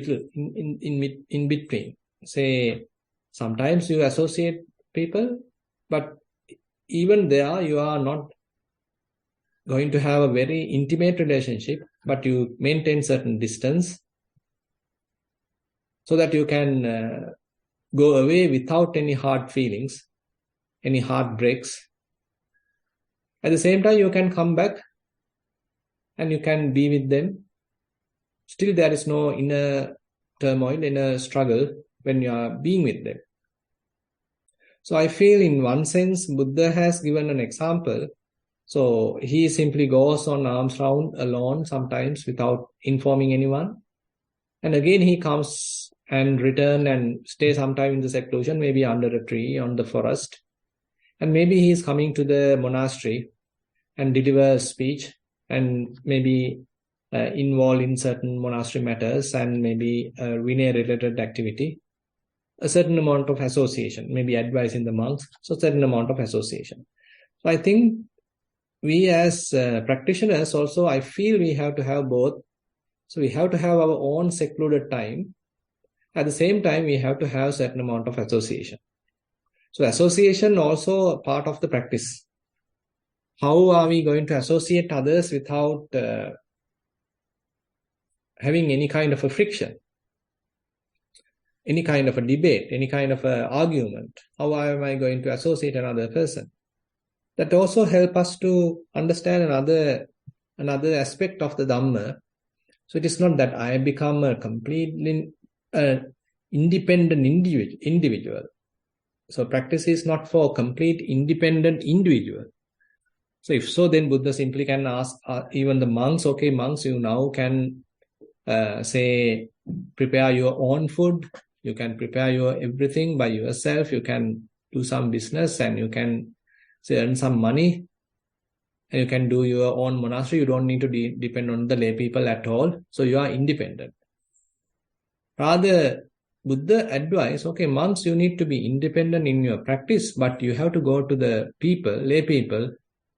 between? Say, sometimes you associate people, but even there you are not going to have a very intimate relationship, but you maintain certain distance so that you can go away without any hard feelings, any heartbreaks. At the same time, you can come back and you can be with them. Still, there is no inner turmoil, inner struggle when you are being with them. So I feel in one sense, Buddha has given an example. So he simply goes on arms round alone sometimes without informing anyone. And again, he comes and return and stay sometime in the seclusion, maybe under a tree, on the forest. And maybe he is coming to the monastery and deliver a speech and maybe involved in certain monastery matters and maybe Vinaya-related activity. A certain amount of association, maybe advising the monks, so certain amount of association. So I think we as practitioners also, I feel we have to have both. So we have to have our own secluded time. At the same time, we have to have certain amount of association. So association also a part of the practice. How are we going to associate others without having any kind of a friction? Any kind of a debate, any kind of a argument. How am I going to associate another person? That also help us to understand another aspect of the Dhamma. So it is not that I become a completely independent individual. So practice is not for complete independent individual. So if so, then Buddha simply can ask even the monks, okay, monks, you now can say, prepare your own food. You can prepare your everything by yourself. You can do some business and you can say earn some money. And you can do your own monastery. You don't need to depend on the lay people at all. So you are independent. Rather, Buddha advised, okay, monks, you need to be independent in your practice, but you have to go to the people, lay people,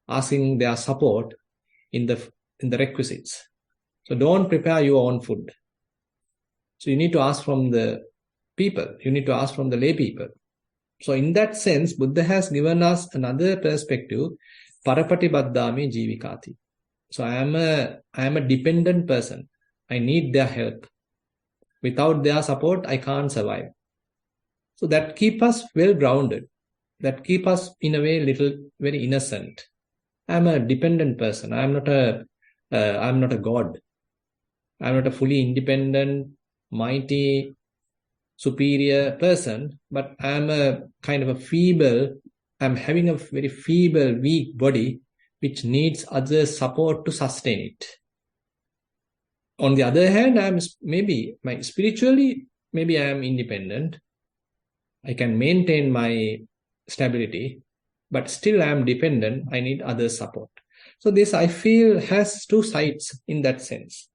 asking their support in the requisites. So don't prepare your own food. So you need to ask from the people. You need to ask from the lay people. So in that sense, Buddha has given us another perspective, parapatibaddhami jivikati. So I am a dependent person. I need their help. Without their support, I can't survive. So that keep us well grounded. That keep us in a way very innocent. I am a dependent person. I am not a god. I am not a fully independent, mighty, superior person, but I am a kind of a feeble, I'm having a very feeble, weak body, which needs other support to sustain it. On the other hand, spiritually, maybe I am independent. I can maintain my stability, but still I am dependent. I need other support. So this, I feel, has two sides in that sense.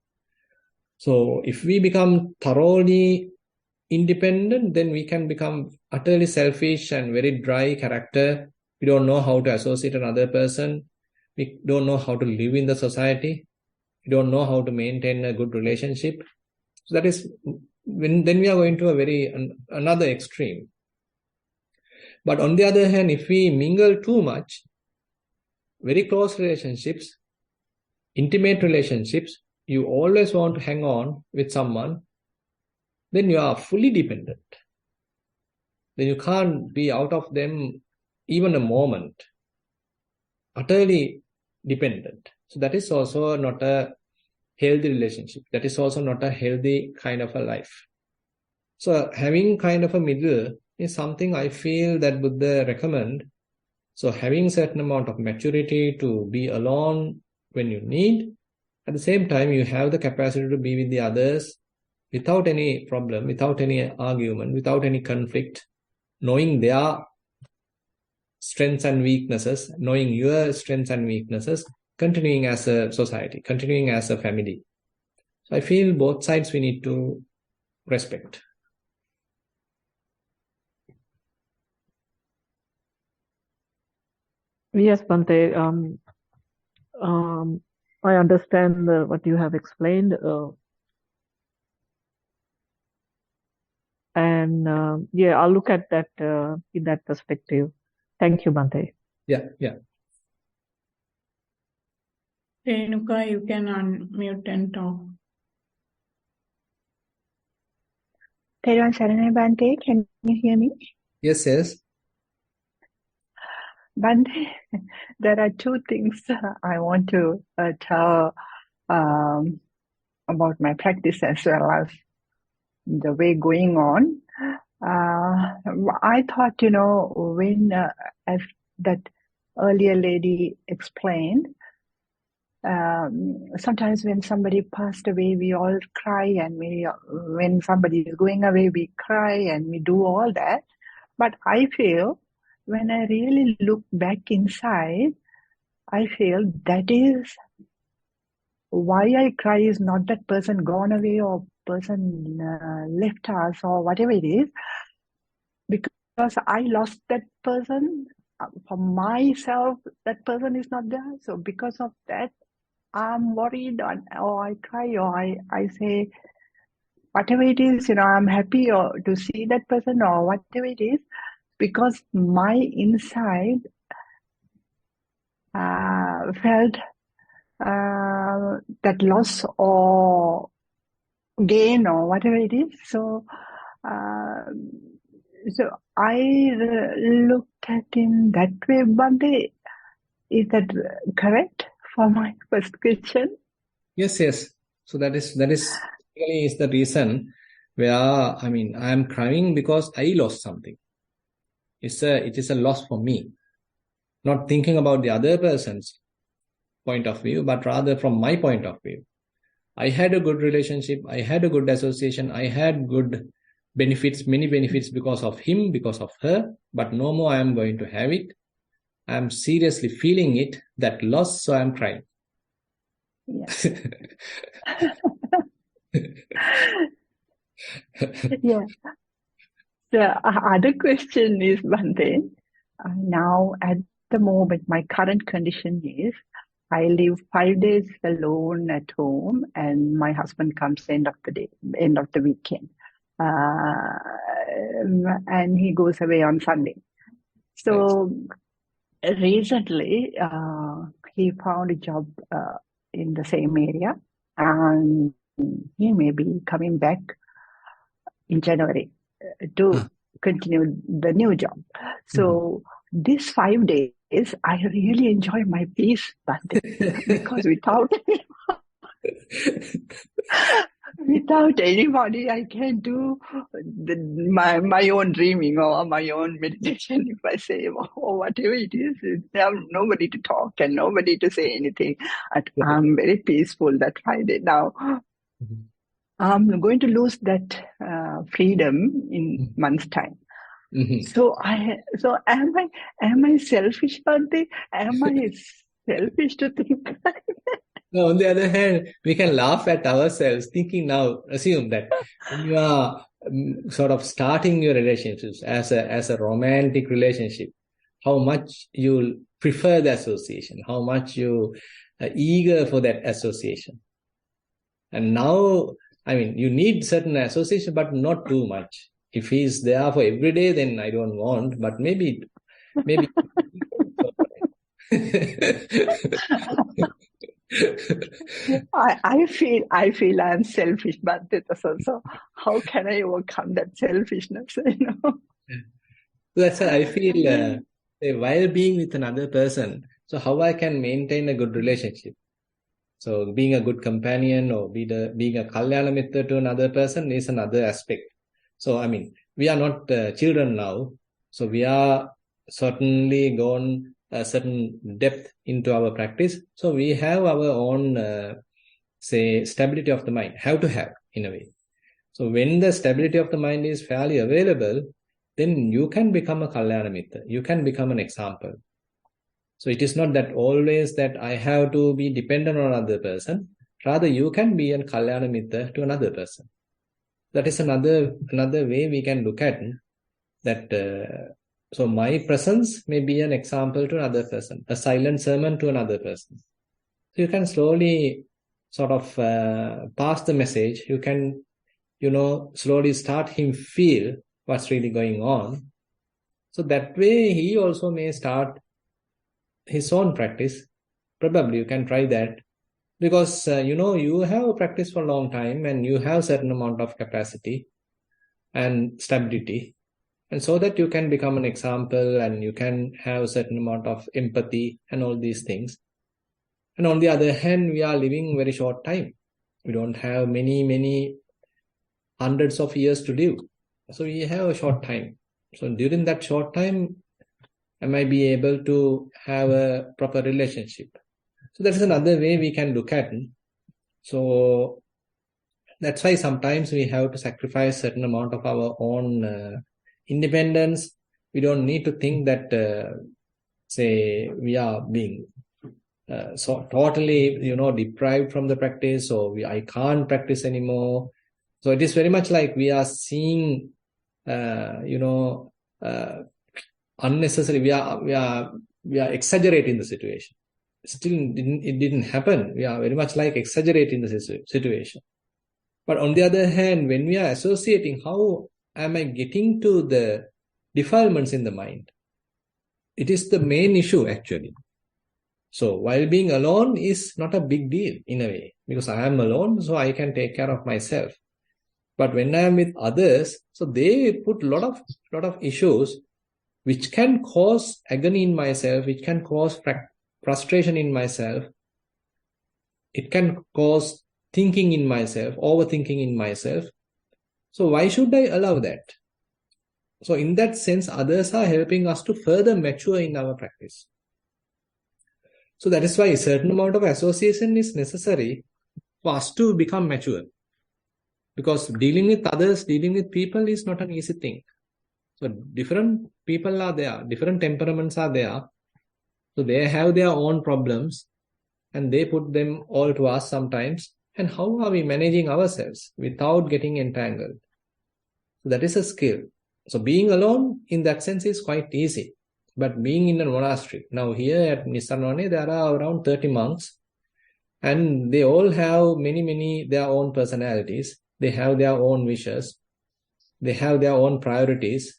So if we become thoroughly independent, then we can become utterly selfish and very dry character. We don't know how to associate another person. We don't know how to live in the society. We don't know how to maintain a good relationship. So that is then we are going to another extreme. But on the other hand, if we mingle too much, very close relationships, intimate relationships, you always want to hang on with someone, then you are fully dependent. Then you can't be out of them even a moment. Utterly dependent. So that is also not a healthy relationship. That is also not a healthy kind of a life. So having kind of a middle is something I feel that Buddha recommend. So having certain amount of maturity to be alone when you need. At the same time, you have the capacity to be with the others without any problem, without any argument, without any conflict, knowing their strengths and weaknesses, knowing your strengths and weaknesses, continuing as a society, continuing as a family. So I feel both sides we need to respect. Yes, Bhante. I understand what you have explained. And I'll look at that in that perspective. Thank you, Bhante. Yeah. Renuka, you can unmute and talk. Thero and Bante, can you hear me? Yes, yes. Bante, there are two things I want to tell about my practice as well as the way going on. I thought, when, as that earlier lady explained, sometimes when somebody passed away, we all cry, and when somebody is going away, we cry and we do all that. But I feel when I really look back inside, I feel that is why I cry is not that person gone away or person left us or whatever it is, because I lost that person. For myself, that person is not there. So because of that, I'm worried, or I cry, or I say, whatever it is, I'm happy to see that person or whatever it is, because my inside felt that loss or gain or whatever it is. So I looked at in that way, Bante. Is that correct for my first question? Yes, yes. So that is really is the reason where I am crying because I lost something. It is a loss for me. Not thinking about the other person's point of view, but rather from my point of view. I had a good relationship, I had a good association, I had good benefits, many benefits because of him, because of her, but no more I am going to have it. I am seriously feeling it, that loss, so I am crying. Yeah. Yeah. The other question is, Bante, now at the moment, my current condition is I live 5 days alone at home, and my husband comes end of the weekend. And he goes away on Sunday. So recently, he found a job in the same area, and he may be coming back in January to continue the new job. So these 5 days, I really enjoy my peace, because without anybody, I can do my own dreaming or my own meditation, if I say, or whatever it is. I have nobody to talk and nobody to say anything. I'm very peaceful that Friday. Now, I'm going to lose that freedom in month's time. So am I selfish, Bante? Am I selfish to think like that? No, on the other hand, we can laugh at ourselves, thinking now, assume that when you are sort of starting your relationships as a romantic relationship, how much you prefer the association, how much you are eager for that association. And now, you need certain association, but not too much. If he's there for every day, then I don't want, but maybe. I feel I'm selfish, but so how can I overcome that selfishness? That's why I feel while being with another person, so how I can maintain a good relationship. So being a good companion or being a kalyana mitra to another person is another aspect. So we are not children now, so we are certainly gone a certain depth into our practice. So we have our own, stability of the mind, have to have in a way. So when the stability of the mind is fairly available, then you can become a kalyana mitra. You can become an example. So it is not that always that I have to be dependent on another person. Rather, you can be a kalyana mitra to another person. That is another way we can look at that. So my presence may be an example to another person, a silent sermon to another person. So you can slowly sort of pass the message. You can, slowly start him feel what's really going on. So that way he also may start his own practice. Probably you can try that. Because, you have practiced for a long time and you have certain amount of capacity and stability. And so that you can become an example and you can have a certain amount of empathy and all these things. And on the other hand, we are living very short time. We don't have many hundreds of years to live. So we have a short time. So during that short time, I might be able to have a proper relationship. So that's another way we can look at it. So that's why sometimes we have to sacrifice a certain amount of our own independence. We don't need to think that, say, we are being so totally, deprived from the practice, or I can't practice anymore. So it is very much like we are seeing, unnecessary. We are exaggerating the situation. Still, it didn't happen. We are very much like exaggerating the situation. But on the other hand, when we are associating, how am I getting to the defilements in the mind? It is the main issue actually. So while being alone is not a big deal in a way, because I am alone, so I can take care of myself. But when I am with others, so they put a lot of issues which can cause agony in myself, which can cause frustration in myself. It can cause thinking in myself, overthinking in myself. So why should I allow that? So in that sense, others are helping us to further mature in our practice. So that is why a certain amount of association is necessary for us to become mature. Because dealing with others, dealing with people is not an easy thing. So different people are there, different temperaments are there. So they have their own problems and they put them all to us sometimes. And how are we managing ourselves without getting entangled? So that is a skill. So being alone in that sense is quite easy. But being in a monastery, now here at Nissarana, there are around 30 monks and they all have many their own personalities. They have their own wishes. They have their own priorities.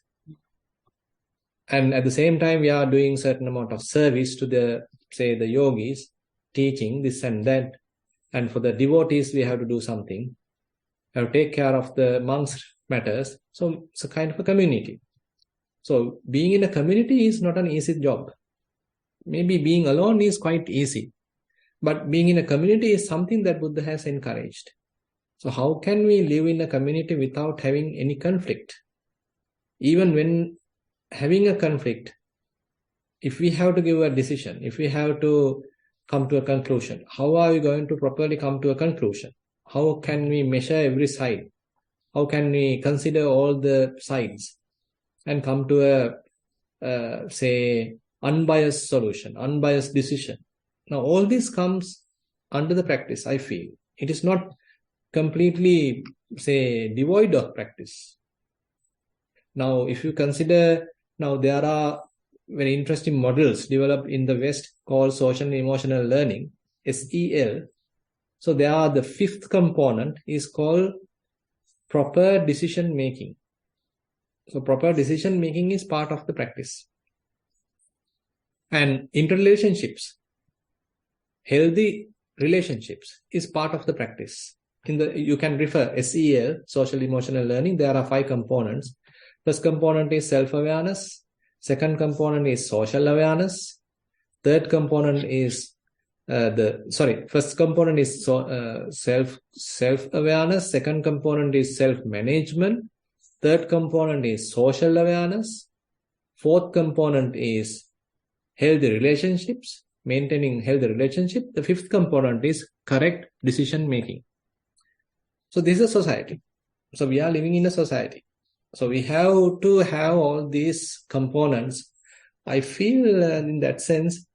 And at the same time, we are doing certain amount of service to the yogis, teaching this and that. And for the devotees, we have to do something. We have to take care of the monks' matters. So it's a kind of a community. So being in a community is not an easy job. Maybe being alone is quite easy. But being in a community is something that Buddha has encouraged. So how can we live in a community without having any conflict? Even when having a conflict, if we have to give a decision, if we have to come to a conclusion, how are we going to properly come to a conclusion? How can we measure every side? How can we consider all the sides and come to a, unbiased solution, unbiased decision? Now, all this comes under the practice, I feel. It is not completely, devoid of practice. Now, if you consider, now there are very interesting models developed in the West called social and emotional learning, SEL. So there are the fifth component is called proper decision making. So proper decision making is part of the practice. And interrelationships, healthy relationships is part of the practice. You can refer SEL, social emotional learning. There are 5 components. First component is self-awareness. Second component is social awareness. Third component is first component is self-awareness. Second component is self-management. Third component is social awareness. Fourth component is healthy relationships, maintaining healthy relationship. The fifth component is correct decision making. So this is a society. So we are living in a society. So we have to have all these components. I feel in that sense,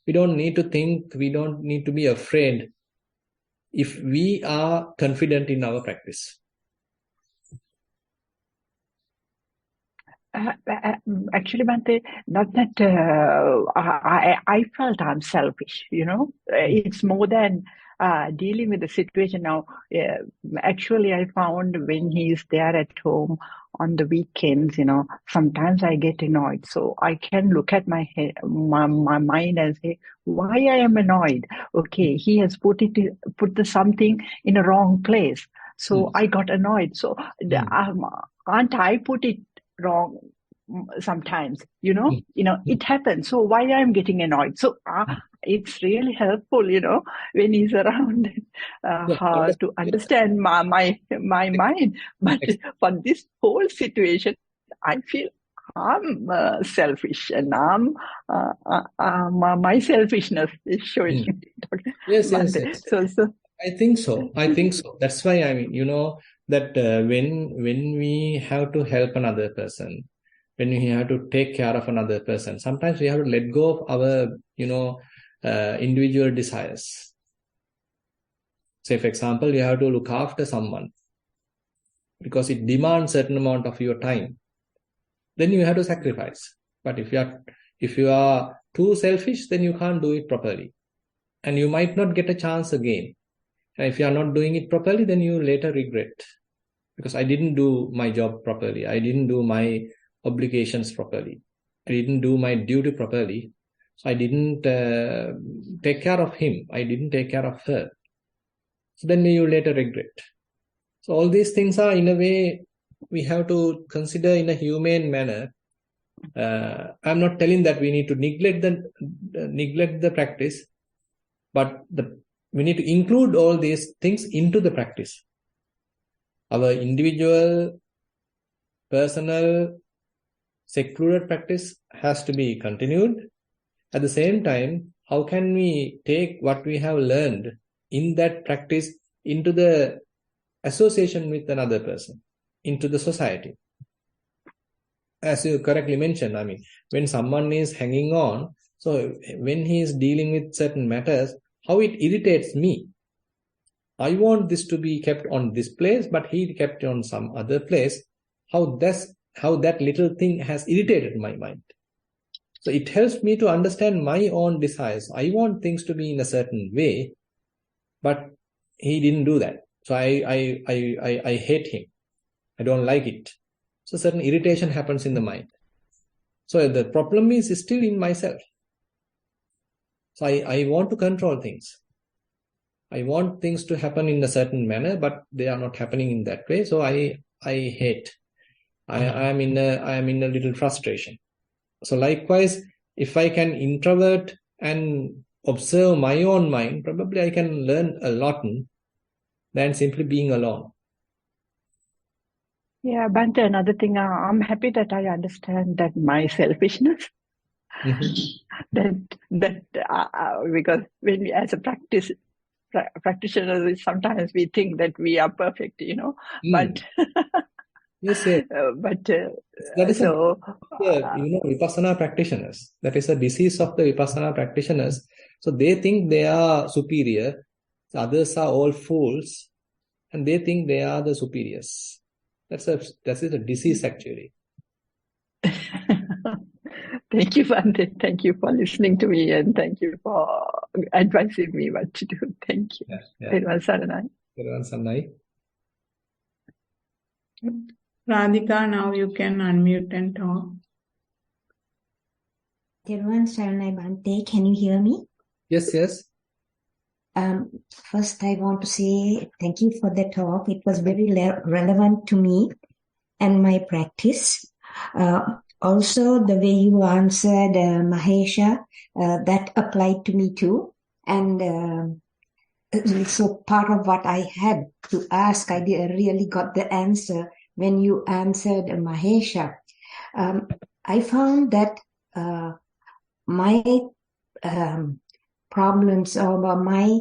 we don't need to think, we don't need to be afraid if we are confident in our practice. Actually, Bhante, not that I felt I'm selfish, It's more than dealing with the situation now. Actually, I found when he's there at home on the weekends, sometimes I get annoyed. So I can look at my mind and say, why I am annoyed? Okay, he has put the something in a wrong place. So I got annoyed. So can't I put it wrong sometimes? It happens. So why I'm getting annoyed? So it's really helpful, when he's around to understand my mind. But for this whole situation, I feel I'm selfish, and my selfishness is showing. Yes. So I think so. That's why that when we have to help another person, when we have to take care of another person, sometimes we have to let go of our, individual desires. Say, for example, you have to look after someone because it demands a certain amount of your time. Then you have to sacrifice. But if you are too selfish, then you can't do it properly. And you might not get a chance again. And if you are not doing it properly, then you later regret. Because I didn't do my job properly. I didn't do my obligations properly. I didn't do my duty properly. So I didn't take care of him. I didn't take care of her. So then you later regret. So all these things are, in a way, we have to consider in a humane manner. I'm not telling that we need to neglect the practice, but we need to include all these things into the practice. Our individual, personal, secluded practice has to be continued. At the same time, how can we take what we have learned in that practice into the association with another person, into the society? As you correctly mentioned, when someone is hanging on, so when he is dealing with certain matters, how it irritates me. I want this to be kept on this place, but he kept it on some other place. How that little thing has irritated my mind. So it helps me to understand my own desires. I want things to be in a certain way, but he didn't do that. So I hate him. I don't like it. So certain irritation happens in the mind. So the problem is still in myself. So I want to control things. I want things to happen in a certain manner, but they are not happening in that way. So I hate. I am in a little frustration. So likewise, if I can introvert and observe my own mind, probably I can learn a lot than simply being alone. Yeah, Bhante, another thing, I'm happy that I understand that my selfishness. Because when we, as a practitioners, sometimes we think that we are perfect, but yes. But that is Vipassana practitioners. That is a disease of the Vipassana practitioners. So they think they are superior. The others are all fools, and they think they are the superiors. That is a disease, actually. Thank you, Bhante. Thank you for listening to me, and thank you for advising me what to do. Thank you. Thero Saranai. Radhika, now you can unmute and talk. Thero Saranai Bhante, can you hear me? Yes. First, I want to say thank you for the talk. It was very relevant to me and my practice. Also, the way you answered Mahesha, that applied to me too. And so part of what I had to ask, I really got the answer when you answered Mahesha. I found that my problems or my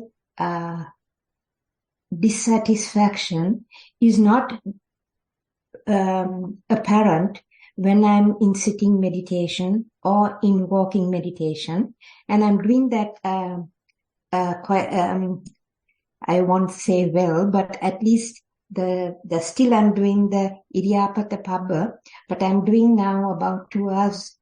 dissatisfaction is not apparent when I'm in sitting meditation or in walking meditation, and I'm doing that quite. I won't say well, but at least still I'm doing the Idiapata Pabba, but I'm doing now about 2 hours,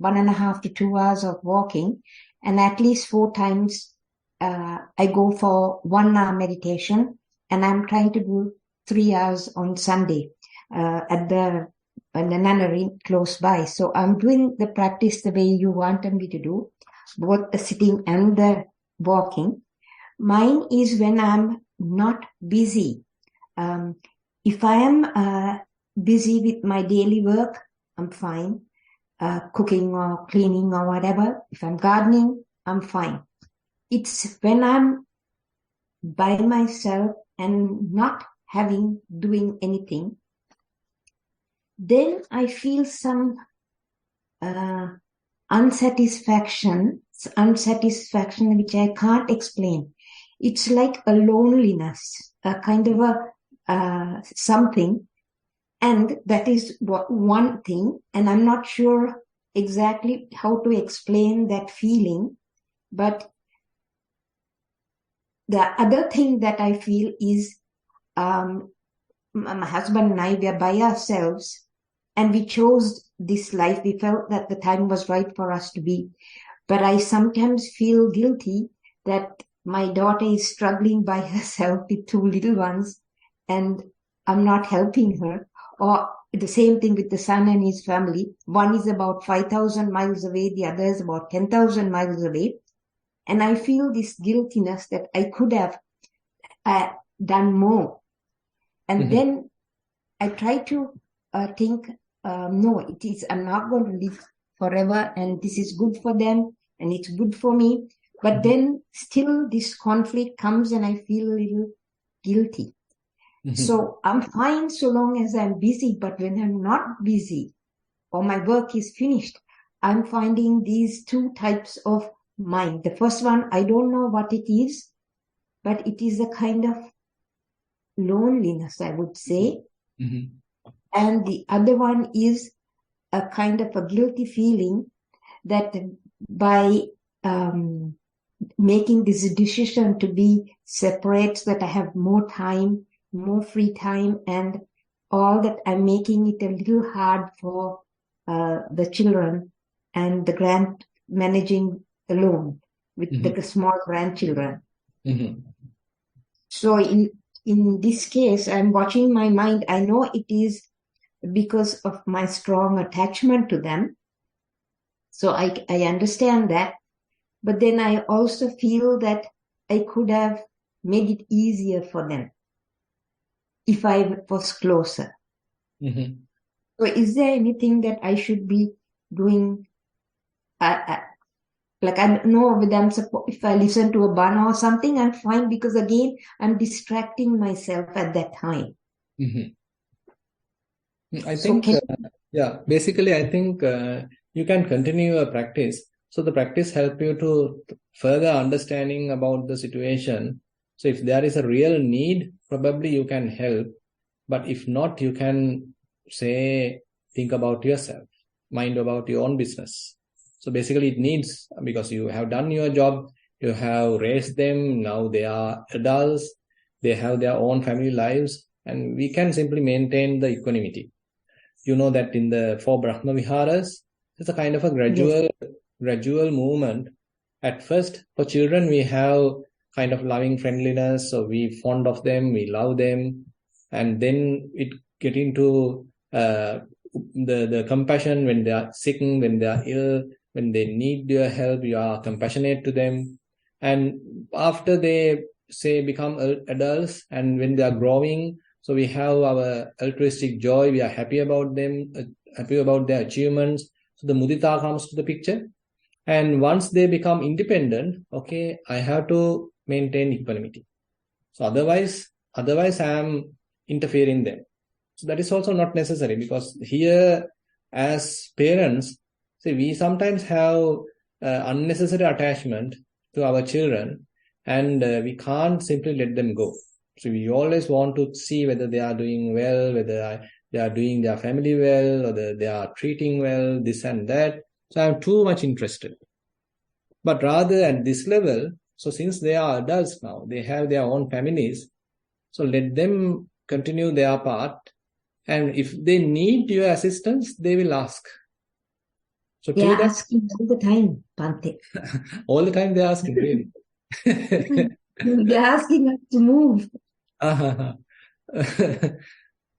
1.5 to 2 hours of walking, and at least 4 times I go for 1 hour meditation, and I'm trying to do 3 hours on Sunday at the nunnery close by. So I'm doing the practice the way you wanted me to do, both the sitting and the walking. Mine is when I'm not busy. If I am busy with my daily work, I'm fine. Cooking or cleaning or whatever. If I'm gardening, I'm fine. It's when I'm by myself and not doing anything, then I feel some unsatisfaction which I can't explain. It's like a loneliness, a kind of a something, and that is one thing, and I'm not sure exactly how to explain that feeling, but the other thing that I feel is my husband and I, we are by ourselves, and we chose this life. We felt that the time was right for us to be. But I sometimes feel guilty that my daughter is struggling by herself with 2 little ones, and I'm not helping her. Or the same thing with the son and his family. One is about 5,000 miles away, the other is about 10,000 miles away. And I feel this guiltiness that I could have done more. And then I try to think, no, I'm not going to live forever, and this is good for them and it's good for me. But then still this conflict comes and I feel a little guilty. So I'm fine so long as I'm busy, but when I'm not busy or my work is finished, I'm finding these 2 types of mind. The first one, I don't know what it is, but it is a kind of loneliness, I would say. And the other one is a kind of a guilty feeling that by making this decision to be separate, so that I have more time, more free time, and all that, I'm making it a little hard for the children and the managing alone with the small grandchildren. So in this case, I'm watching my mind. I know it is because of my strong attachment to them. So I understand that. But then I also feel that I could have made it easier for them if I was closer. So is there anything that I should be doing? Like, I don't know whether if I listen to a bana or something, I'm fine, because again, I'm distracting myself at that time. I think, basically, I think you can continue your practice. So the practice help you to further understanding about the situation. So if there is a real need, probably you can help. But if not, you can think about yourself, mind about your own business. So basically it needs, because you have done your job, you have raised them, now they are adults, they have their own family lives, and we can simply maintain the equanimity. You know that in the 4 Brahma Viharas, it's a kind of a gradual movement. At first, for children, we have kind of loving friendliness, so we fond of them, we love them, and then it get into the compassion when they are sick, when they are ill, when they need your help, you are compassionate to them. And after they become adults, and when they are growing, so we have our altruistic joy, we are happy about them, happy about their achievements. So the mudita comes to the picture. And once they become independent, okay, I have to maintain equanimity. So otherwise I am interfering them. So that is also not necessary, because here as parents, we sometimes have unnecessary attachment to our children, and we can't simply let them go. So we always want to see whether they are doing well, whether they are doing their family well, or they are treating well, this and that. So I'm too much interested. But rather at this level, so since they are adults now, they have their own families, so let them continue their part. And if they need your assistance, they will ask. So they are asking all the time, Bhante. All the time they are asking, really. They're asking us to move.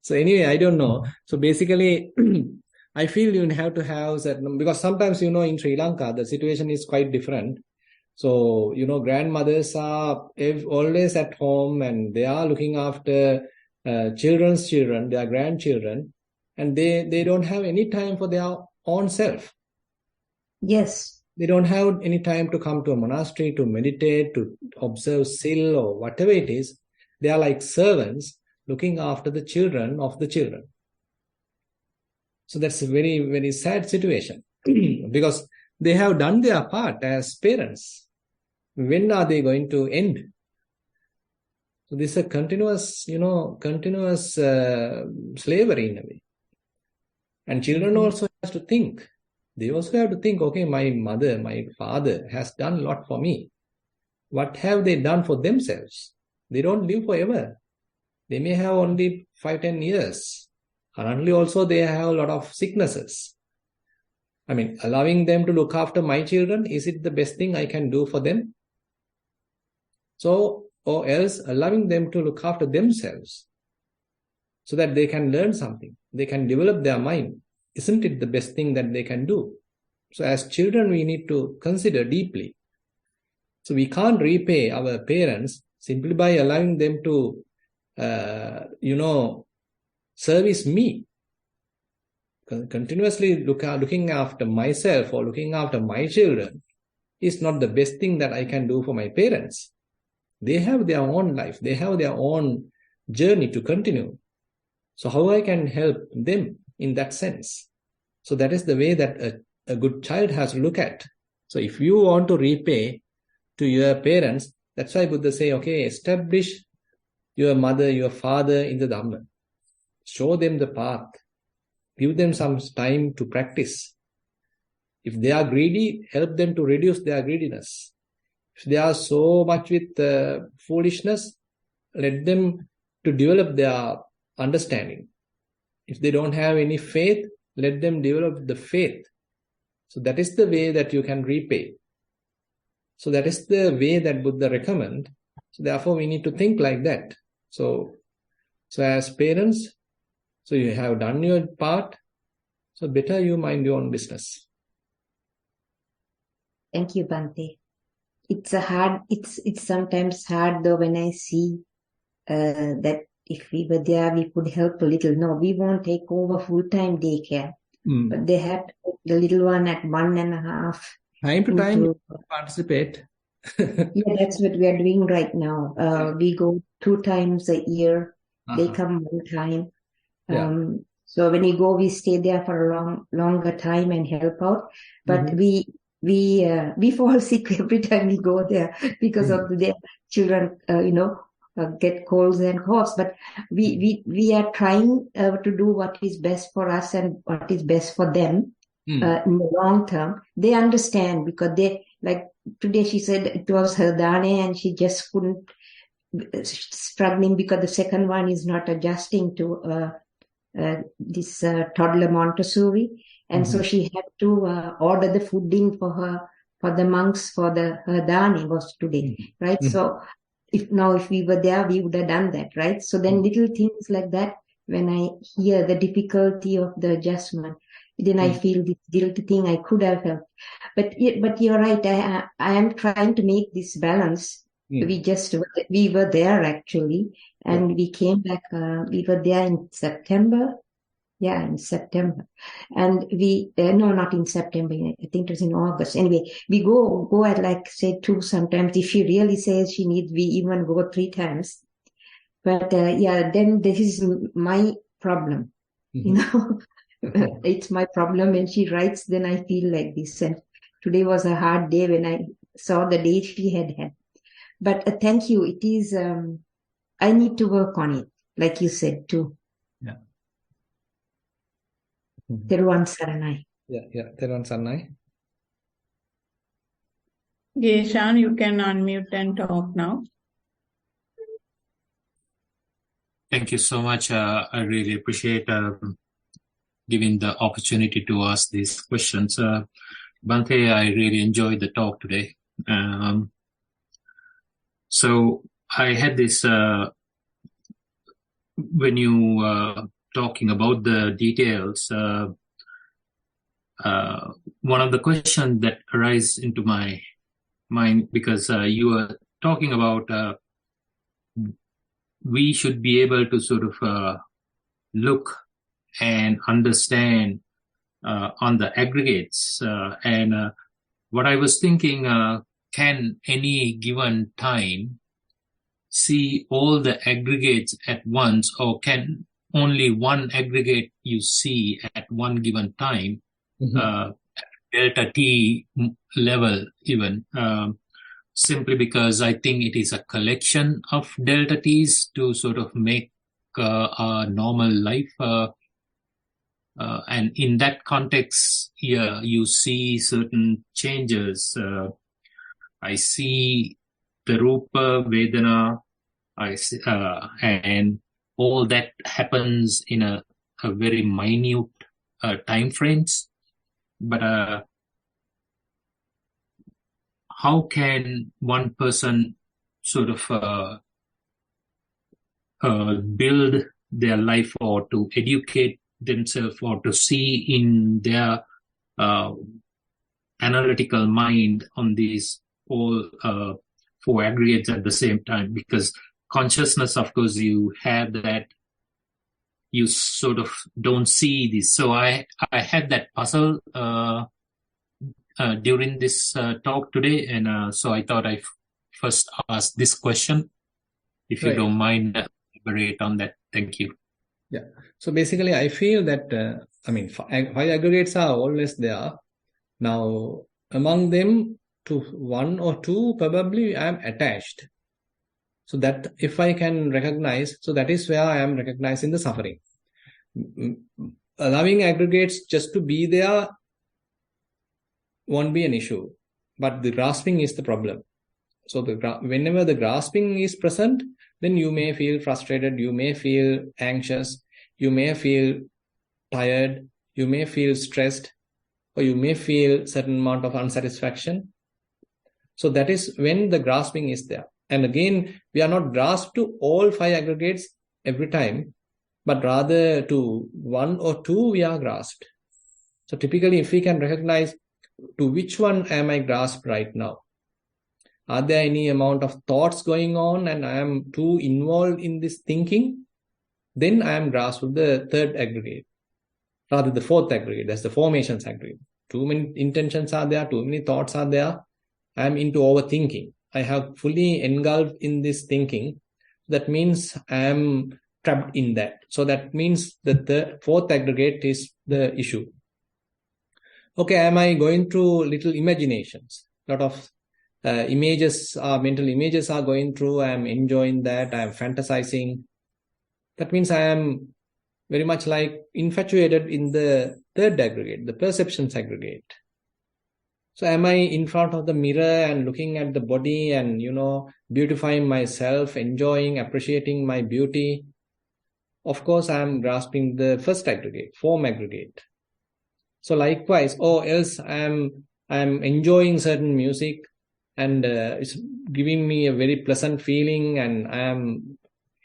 So anyway, I don't know. So basically, I feel you have to have certain, because sometimes, in Sri Lanka, the situation is quite different. So, grandmothers are always at home and they are looking after children's children, their grandchildren, and they don't have any time for their own self. Yes. They don't have any time to come to a monastery, to meditate, to observe sil or whatever it is. They are like servants looking after the children of the children. So that's a very, very sad situation because they have done their part as parents. When are they going to end? So this is a continuous slavery in a way. And children also has to think. They also have to think, okay, my mother, my father has done a lot for me. What have they done for themselves? They don't live forever. They may have only 5-10 years. Currently also they have a lot of sicknesses. I mean, allowing them to look after my children, is it the best thing I can do for them? So, or else allowing them to look after themselves so that they can learn something. They can develop their mind. Isn't it the best thing that they can do? So as children, we need to consider deeply. So we can't repay our parents simply by allowing them to, service me. Continuously looking after myself or looking after my children is not the best thing that I can do for my parents. They have their own life. They have their own journey to continue. So how I can help them in that sense? So that is the way that a good child has to look at. So if you want to repay to your parents, that's why Buddha say, okay, establish your mother, your father in the Dhamma. Show them the path. Give them some time to practice. If they are greedy, help them to reduce their greediness. If they are so much with foolishness, let them to develop their understanding. If they don't have any faith, let them develop the faith. So that is the way that you can repay. So that is the way that Buddha recommend. So therefore we need to think like that. So as parents, so you have done your part, so better you mind your own business. Thank you, Bhante. It's sometimes hard though when I see that if we were there, we could help a little. No, we won't take over full-time daycare. But they have to put the little one at 1.5. Time to time, participate. Yeah, that's what we are doing right now. We go 2 times a year. They come 1 time. So when we go, we stay there for a longer time and help out. But we fall sick every time we go there because of their children, get colds and coughs. But we are trying to do what is best for us and what is best for them in the long term. They understand because they, like today she said it was her dane and she just couldn't, struggling because the second one is not adjusting to this toddler Montessori. And so she had to order the fooding for the monks for her dane was today, right? So if we were there, we would have done that, right? So then little things like that, when I hear the difficulty of the adjustment, then I feel this guilty thing I could have helped. But you're right, I am trying to make this balance. We were there actually, and we came back, we were there in September. Yeah, in September. And no, not in September. I think it was in August. Anyway, we go at like, say 2 sometimes. If she really says she needs, we even go 3 times. But then this is my problem. It's my problem. When she writes, then I feel like this. And today was a hard day when I saw the day she had. But thank you. It is, I need to work on it, like you said too. Yeah. Theruvan Saranai. Yeah, Theruvan Saranai. Geshan, you can unmute and talk now. Thank you so much. I really appreciate giving the opportunity to ask these questions. Bhante, I really enjoyed the talk today. So I had this, when you talking about the details, one of the questions that arise into my mind, because you were talking about we should be able to sort of look and understand on the aggregates. And what I was thinking, can any given time see all the aggregates at once, or can only one aggregate you see at one given time, delta t level even, simply because I think it is a collection of delta t's to sort of make a normal life. And in that context, yeah, you see certain changes. I see the Rupa, Vedana, I see, and all that happens in a very minute time frames. But how can one person sort of build their life, or to educate themselves, or to see in their analytical mind on these all four aggregates at the same time? Because consciousness, of course, you have that, you sort of don't see this. So I had that puzzle during this talk today, and so I thought I first ask this question, if you don't mind, elaborate on that. Thank you. Yeah. So basically, I feel that five aggregates are always there. Now, among them, to one or two, probably I am attached. So that if I can recognize, so that is where I am recognizing the suffering. Allowing aggregates just to be there won't be an issue, but the grasping is the problem. So whenever the grasping is present, then you may feel frustrated, you may feel anxious, you may feel tired, you may feel stressed, or you may feel certain amount of unsatisfaction. So that is when the grasping is there. And again, we are not grasped to all five aggregates every time, but rather to one or two we are grasped. So typically, if we can recognize to which one am I grasped right now? Are there any amount of thoughts going on and I am too involved in this thinking? Then I am grasped with the third aggregate, rather the fourth aggregate. That's the formations aggregate. Too many intentions are there, too many thoughts are there. I am into overthinking. I have fully engulfed in this thinking. That means I am trapped in that. So that means that the fourth aggregate is the issue. Okay, am I going through little imaginations? A lot of images, mental images are going through. I am enjoying that. I am fantasizing. That means I am very much like infatuated in the third aggregate, the perceptions aggregate. So am I in front of the mirror and looking at the body and, beautifying myself, enjoying, appreciating my beauty? Of course, I am grasping the first aggregate, form aggregate. So likewise, or else I am enjoying certain music and it's giving me a very pleasant feeling and I am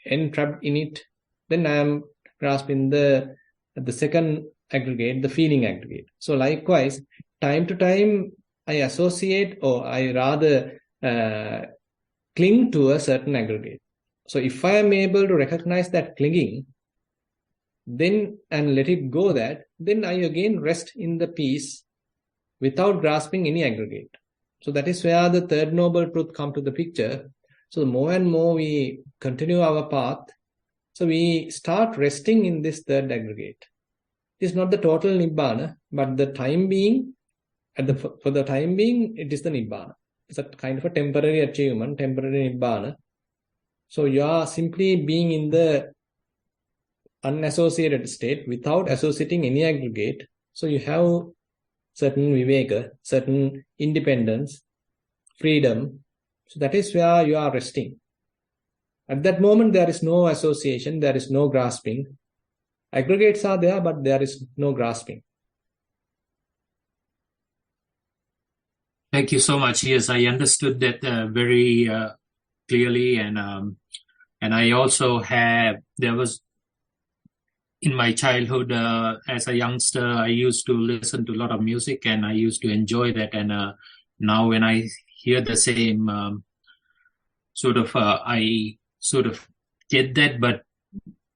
entrapped in it. Then I am grasping the second aggregate, the feeling aggregate. So likewise, time to time, I associate, or I rather cling to a certain aggregate. So if I am able to recognize that clinging, then and let it go then I again rest in the peace without grasping any aggregate. So that is where the third noble truth comes to the picture. So the more and more we continue our path, so we start resting in this third aggregate. It is not the total Nibbana, but the time being, for the time being, it is the Nibbana. It's a kind of a temporary achievement, temporary Nibbana. So you are simply being in the unassociated state without associating any aggregate. So you have certain viveka, certain independence, freedom. So that is where you are resting. At that moment, there is no association, there is no grasping. Aggregates are there, but there is no grasping. Thank you so much. Yes, I understood that very clearly. And I also there was in my childhood, as a youngster, I used to listen to a lot of music and I used to enjoy that. And now when I hear the same, I sort of get that, but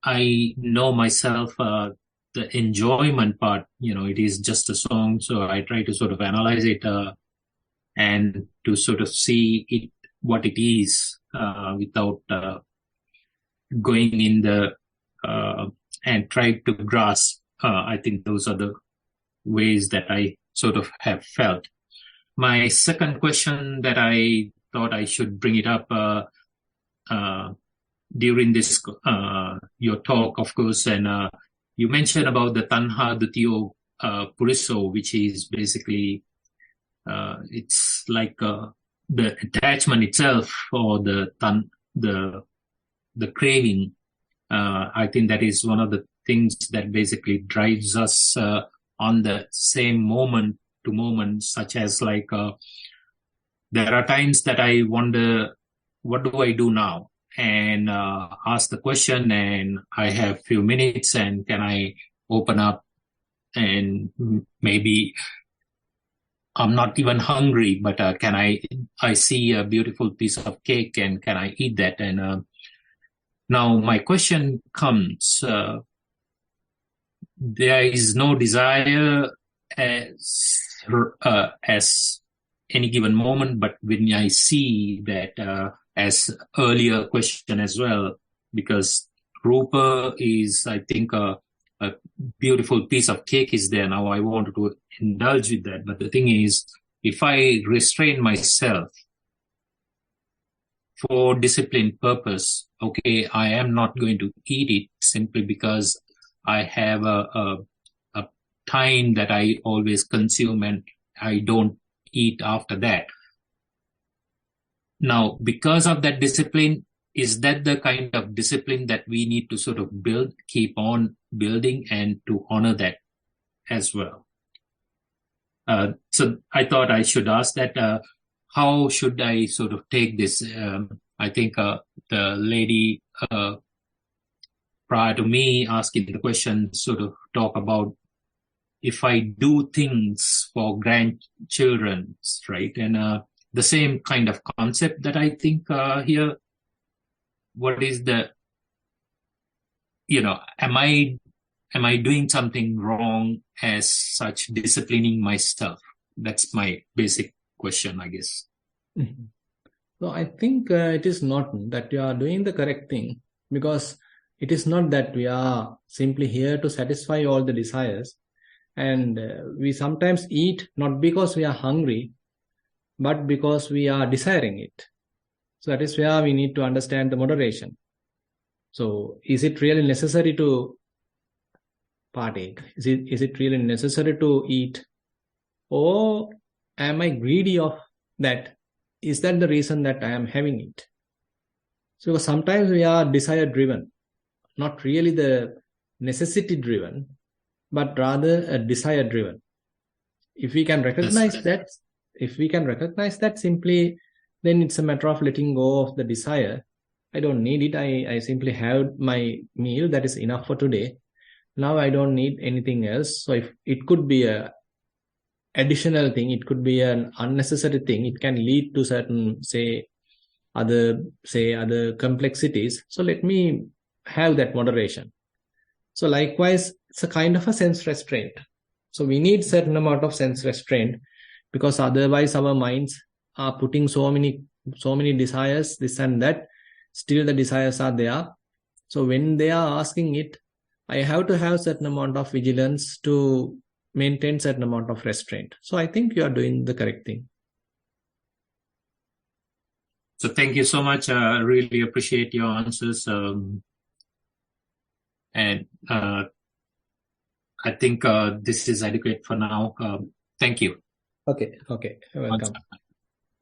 I know myself, the enjoyment part, it is just a song. So I try to sort of analyze it, and to sort of see it, what it is, without, going in and try to grasp. I think those are the ways that I sort of have felt. My second question that I thought I should bring it up, during this, your talk, of course, and you mentioned about the Tanha Dutiyo Puriso, which is basically, it's like the attachment itself, or the craving. I think that is one of the things that basically drives us on the same moment to moment, such as like, there are times that I wonder, what do I do now? And ask the question, and I have few minutes, and can I open up, and maybe I'm not even hungry, but can I see a beautiful piece of cake, and can I eat that? And now my question comes, there is no desire as any given moment, but when I see that, as earlier question as well, because Rupa is, I think, a beautiful piece of cake is there. Now I wanted to indulge with that. But the thing is, if I restrain myself for discipline purpose, okay, I am not going to eat it simply because I have a time that I always consume and I don't eat after that. Now, because of that discipline, is that the kind of discipline that we need to sort of keep on building, and to honor that as well? So I thought I should ask that, how should I sort of take this? I think the lady prior to me asking the question sort of talk about, if I do things for grandchildren, right? And the same kind of concept that I think here, what is the, am I doing something wrong as such, disciplining myself? That's my basic question, I guess. Mm-hmm. So I think it is not that you are doing the correct thing, because it is not that we are simply here to satisfy all the desires. And we sometimes eat not because we are hungry, but because we are desiring it. So that is where we need to understand the moderation. So is it really necessary to partake? Is it really necessary to eat? Or am I greedy of that? Is that the reason that I am having it? So sometimes we are desire driven, not really the necessity driven, but rather a desire driven. If we can recognize that, simply, then it's a matter of letting go of the desire. I don't need it. I simply have my meal. That is enough for today. Now I don't need anything else. So if it could be a additional thing, it could be an unnecessary thing. It can lead to certain, other complexities. So let me have that moderation. So likewise, it's a kind of a sense restraint. So we need certain amount of sense restraint, because otherwise our minds are putting so many desires, this and that. Still the desires are there. So when they are asking it, I have to have certain amount of vigilance to maintain certain amount of restraint. So I think you are doing the correct thing. So thank you so much. I really appreciate your answers. And I think this is adequate for now. Thank you. Okay. You're welcome.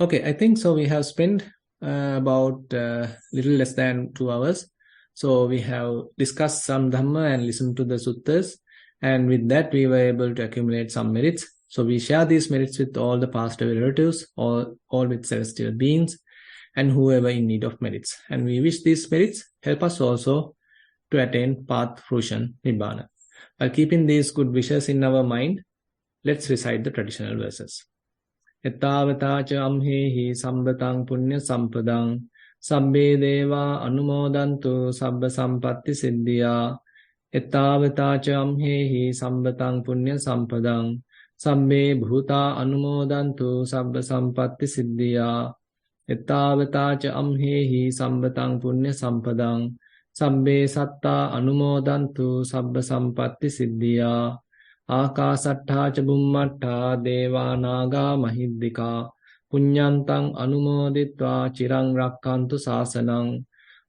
Okay, I think so. We have spent about little less than 2 hours. So we have discussed some Dhamma and listened to the suttas. And with that, we were able to accumulate some merits. So we share these merits with all the past relatives, all with celestial beings. and whoever in need of merits. And we wish these merits help us also to attain path fruition, Nibbana. By keeping these good wishes in our mind, let's recite the traditional verses. Ettavata cha amhehi sambatang punya sampadang sabbe deva anumodantu sabba sampatti siddhya. Ettavata cha amhehi sambatang punya sampadang sabbe bhuta anumodantu sabba sampatti siddhya. Ettavata cha amhehi sambatang punya sampadang sabbe satta anumodantu sabba sampatti siddhya. Akasattha ca bummattha deva naga mahiddika punyantang anumoditva chirang rakkantu sasanang.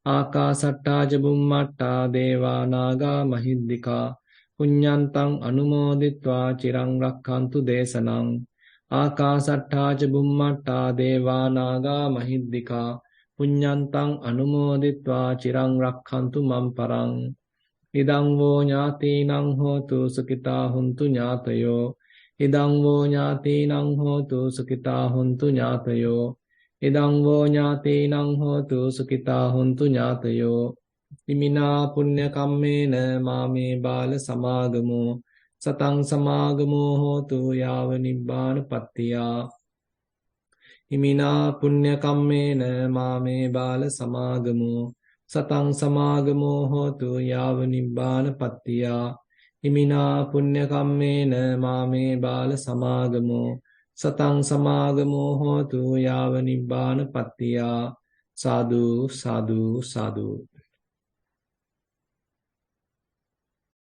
Akasattha ca bummattha deva naga mahiddika punyantang anumoditva chirang rakkantu desanang. Akasattha ca bummattha deva naga mahiddika punyantang anumoditva chirang rakkantu mamparang. Idang vo ñātīnaṃ hotu sukitā huntu ñātayo. Idang vo ñātīnaṃ hotu sukitā huntu ñātayo. Idang vo ñātīnaṃ hotu sukitā huntu ñātayo. Imina punya kammena māme bāla samāgamo. Sataṃ samāgamo hotu yāva nibbāna pattiyā. Imina punya kammena māme bāla samāgamo. Sataṃ samāgamo hotu yāva nibbāna pattiyā. Imina punya kammena māme bāla samāgamo. Sataṃ samāgamo hotu yāva nibbāna pattiyā. Sadhu, sadhu, sadhu.